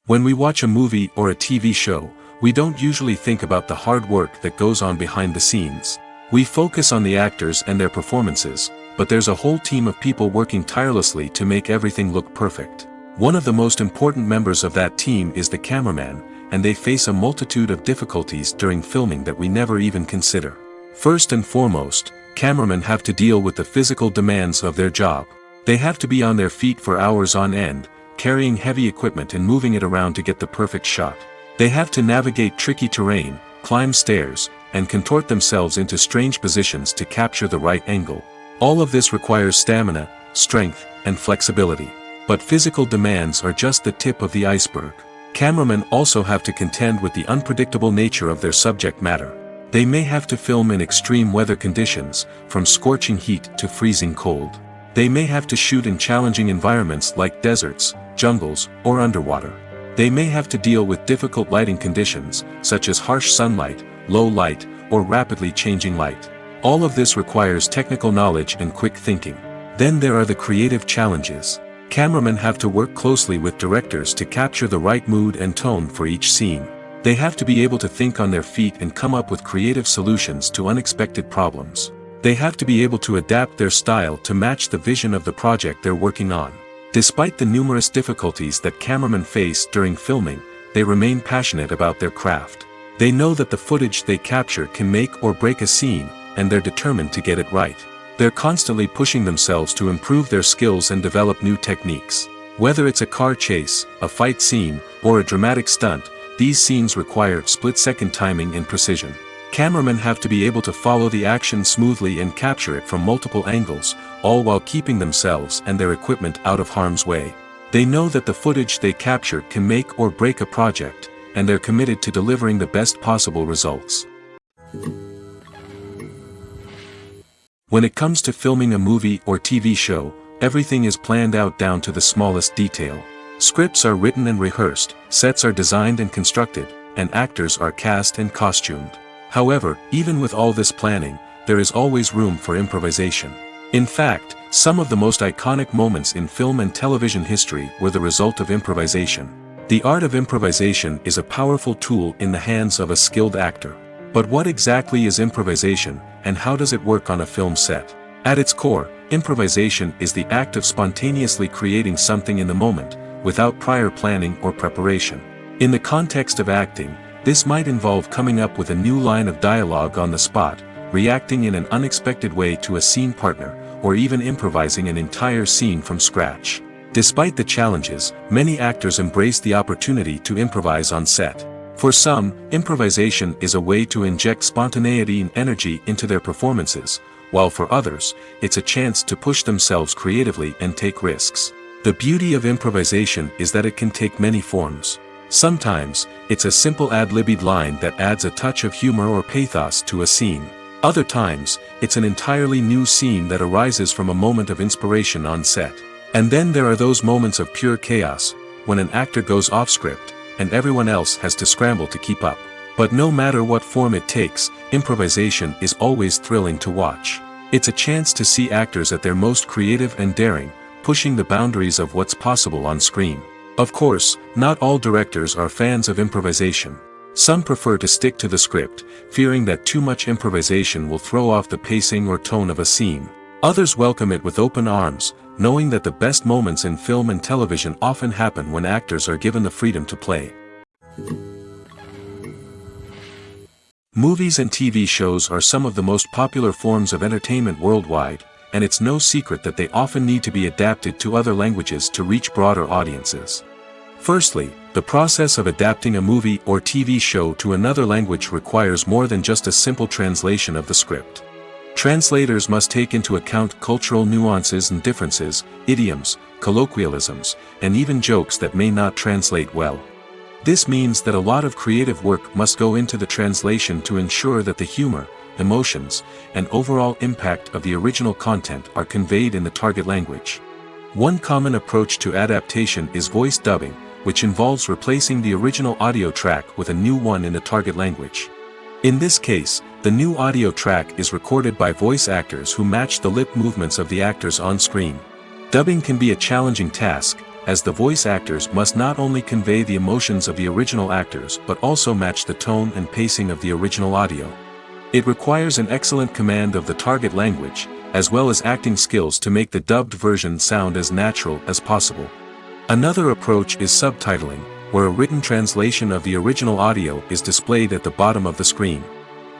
When we watch a movie or a TV show, we don't usually think about the hard work that goes on behind the scenes. We focus on the actors and their performances, but there's a whole team of people working tirelessly to make everything look perfect. One of the most important members of that team is the cameraman, and they face a multitude of difficulties during filming that we never even consider. First and foremost, cameramen have to deal with the physical demands of their job. They have to be on their feet for hours on end, carrying heavy equipment and moving it around to get the perfect shot. They have to navigate tricky terrain, climb stairs, and contort themselves into strange positions to capture the right angle. All of this requires stamina, strength, and flexibility. But physical demands are just the tip of the iceberg. Cameramen also have to contend with the unpredictable nature of their subject matter. They may have to film in extreme weather conditions, from scorching heat to freezing cold. They may have to shoot in challenging environments like deserts, jungles, or underwater. They may have to deal with difficult lighting conditions, such as harsh sunlight, low light, or rapidly changing light. All of this requires technical knowledge and quick thinking. Then there are the creative challenges. Cameramen have to work closely with directors to capture the right mood and tone for each scene. They have to be able to think on their feet and come up with creative solutions to unexpected problems. They have to be able to adapt their style to match the vision of the project they're working on. Despite the numerous difficulties that cameramen face during filming, they remain passionate about their craft. They know that the footage they capture can make or break a scene, and they're determined to get it right. They're constantly pushing themselves to improve their skills and develop new techniques. Whether it's a car chase, a fight scene, or a dramatic stunt, these scenes require split-second timing and precision. Cameramen have to be able to follow the action smoothly and capture it from multiple angles, all while keeping themselves and their equipment out of harm's way. They know that the footage they capture can make or break a project, and they're committed to delivering the best possible results. When it comes to filming a movie or TV show, everything is planned out down to the smallest detail. Scripts are written and rehearsed, sets are designed and constructed, and actors are cast and costumed. However, even with all this planning, there is always room for improvisation. In fact, some of the most iconic moments in film and television history were the result of improvisation. The art of improvisation is a powerful tool in the hands of a skilled actor. But what exactly is improvisation, and how does it work on a film set? At its core, improvisation is the act of spontaneously creating something in the moment, without prior planning or preparation. In the context of acting, this might involve coming up with a new line of dialogue on the spot, reacting in an unexpected way to a scene partner, or even improvising an entire scene from scratch. Despite the challenges, many actors embrace the opportunity to improvise on set. For some, improvisation is a way to inject spontaneity and energy into their performances, while for others, it's a chance to push themselves creatively and take risks. The beauty of improvisation is that it can take many forms. Sometimes, it's a simple ad-libbed line that adds a touch of humor or pathos to a scene. Other times, it's an entirely new scene that arises from a moment of inspiration on set. And then there are those moments of pure chaos, when an actor goes off script, and everyone else has to scramble to keep up. But no matter what form it takes, improvisation is always thrilling to watch. It's a chance to see actors at their most creative and daring, pushing the boundaries of what's possible on screen. Of course, not all directors are fans of improvisation. Some prefer to stick to the script, fearing that too much improvisation will throw off the pacing or tone of a scene. Others welcome it with open arms, knowing that the best moments in film and television often happen when actors are given the freedom to play. Movies and TV shows are some of the most popular forms of entertainment worldwide, and it's no secret that they often need to be adapted to other languages to reach broader audiences. Firstly, the process of adapting a movie or TV show to another language requires more than just a simple translation of the script. Translators must take into account cultural nuances and differences, idioms, colloquialisms, and even jokes that may not translate well. This means that a lot of creative work must go into the translation to ensure that the humor, emotions, and overall impact of the original content are conveyed in the target language. One common approach to adaptation is voice dubbing, which involves replacing the original audio track with a new one in the target language. In this case, the new audio track is recorded by voice actors who match the lip movements of the actors on screen. Dubbing can be a challenging task, as the voice actors must not only convey the emotions of the original actors but also match the tone and pacing of the original audio. It requires an excellent command of the target language, as well as acting skills to make the dubbed version sound as natural as possible. Another approach is subtitling, where a written translation of the original audio is displayed at the bottom of the screen.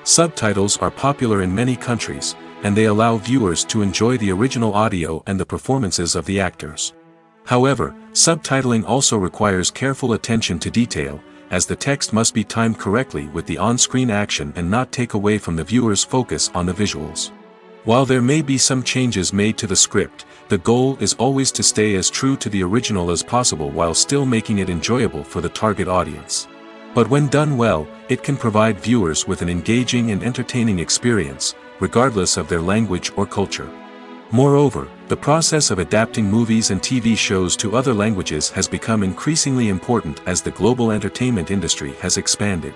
Subtitles are popular in many countries, and they allow viewers to enjoy the original audio and the performances of the actors. However, subtitling also requires careful attention to detail, as the text must be timed correctly with the on-screen action and not take away from the viewer's focus on the visuals. While there may be some changes made to the script, the goal is always to stay as true to the original as possible while still making it enjoyable for the target audience. But when done well, it can provide viewers with an engaging and entertaining experience, regardless of their language or culture. Moreover, the process of adapting movies and TV shows to other languages has become increasingly important as the global entertainment industry has expanded.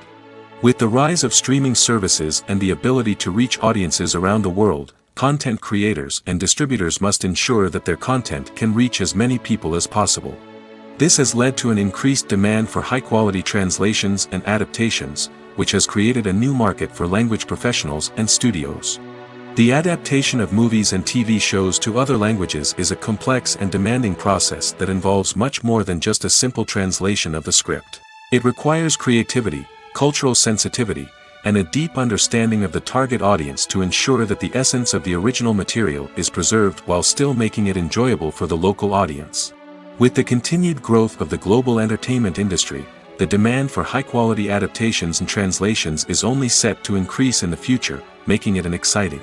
With the rise of streaming services and the ability to reach audiences around the world, content creators and distributors must ensure that their content can reach as many people as possible. This has led to an increased demand for high-quality translations and adaptations, which has created a new market for language professionals and studios. The adaptation of movies and TV shows to other languages is a complex and demanding process that involves much more than just a simple translation of the script. It requires creativity, cultural sensitivity, and a deep understanding of the target audience to ensure that the essence of the original material is preserved while still making it enjoyable for the local audience. With the continued growth of the global entertainment industry, the demand for high-quality adaptations and translations is only set to increase in the future, making it an exciting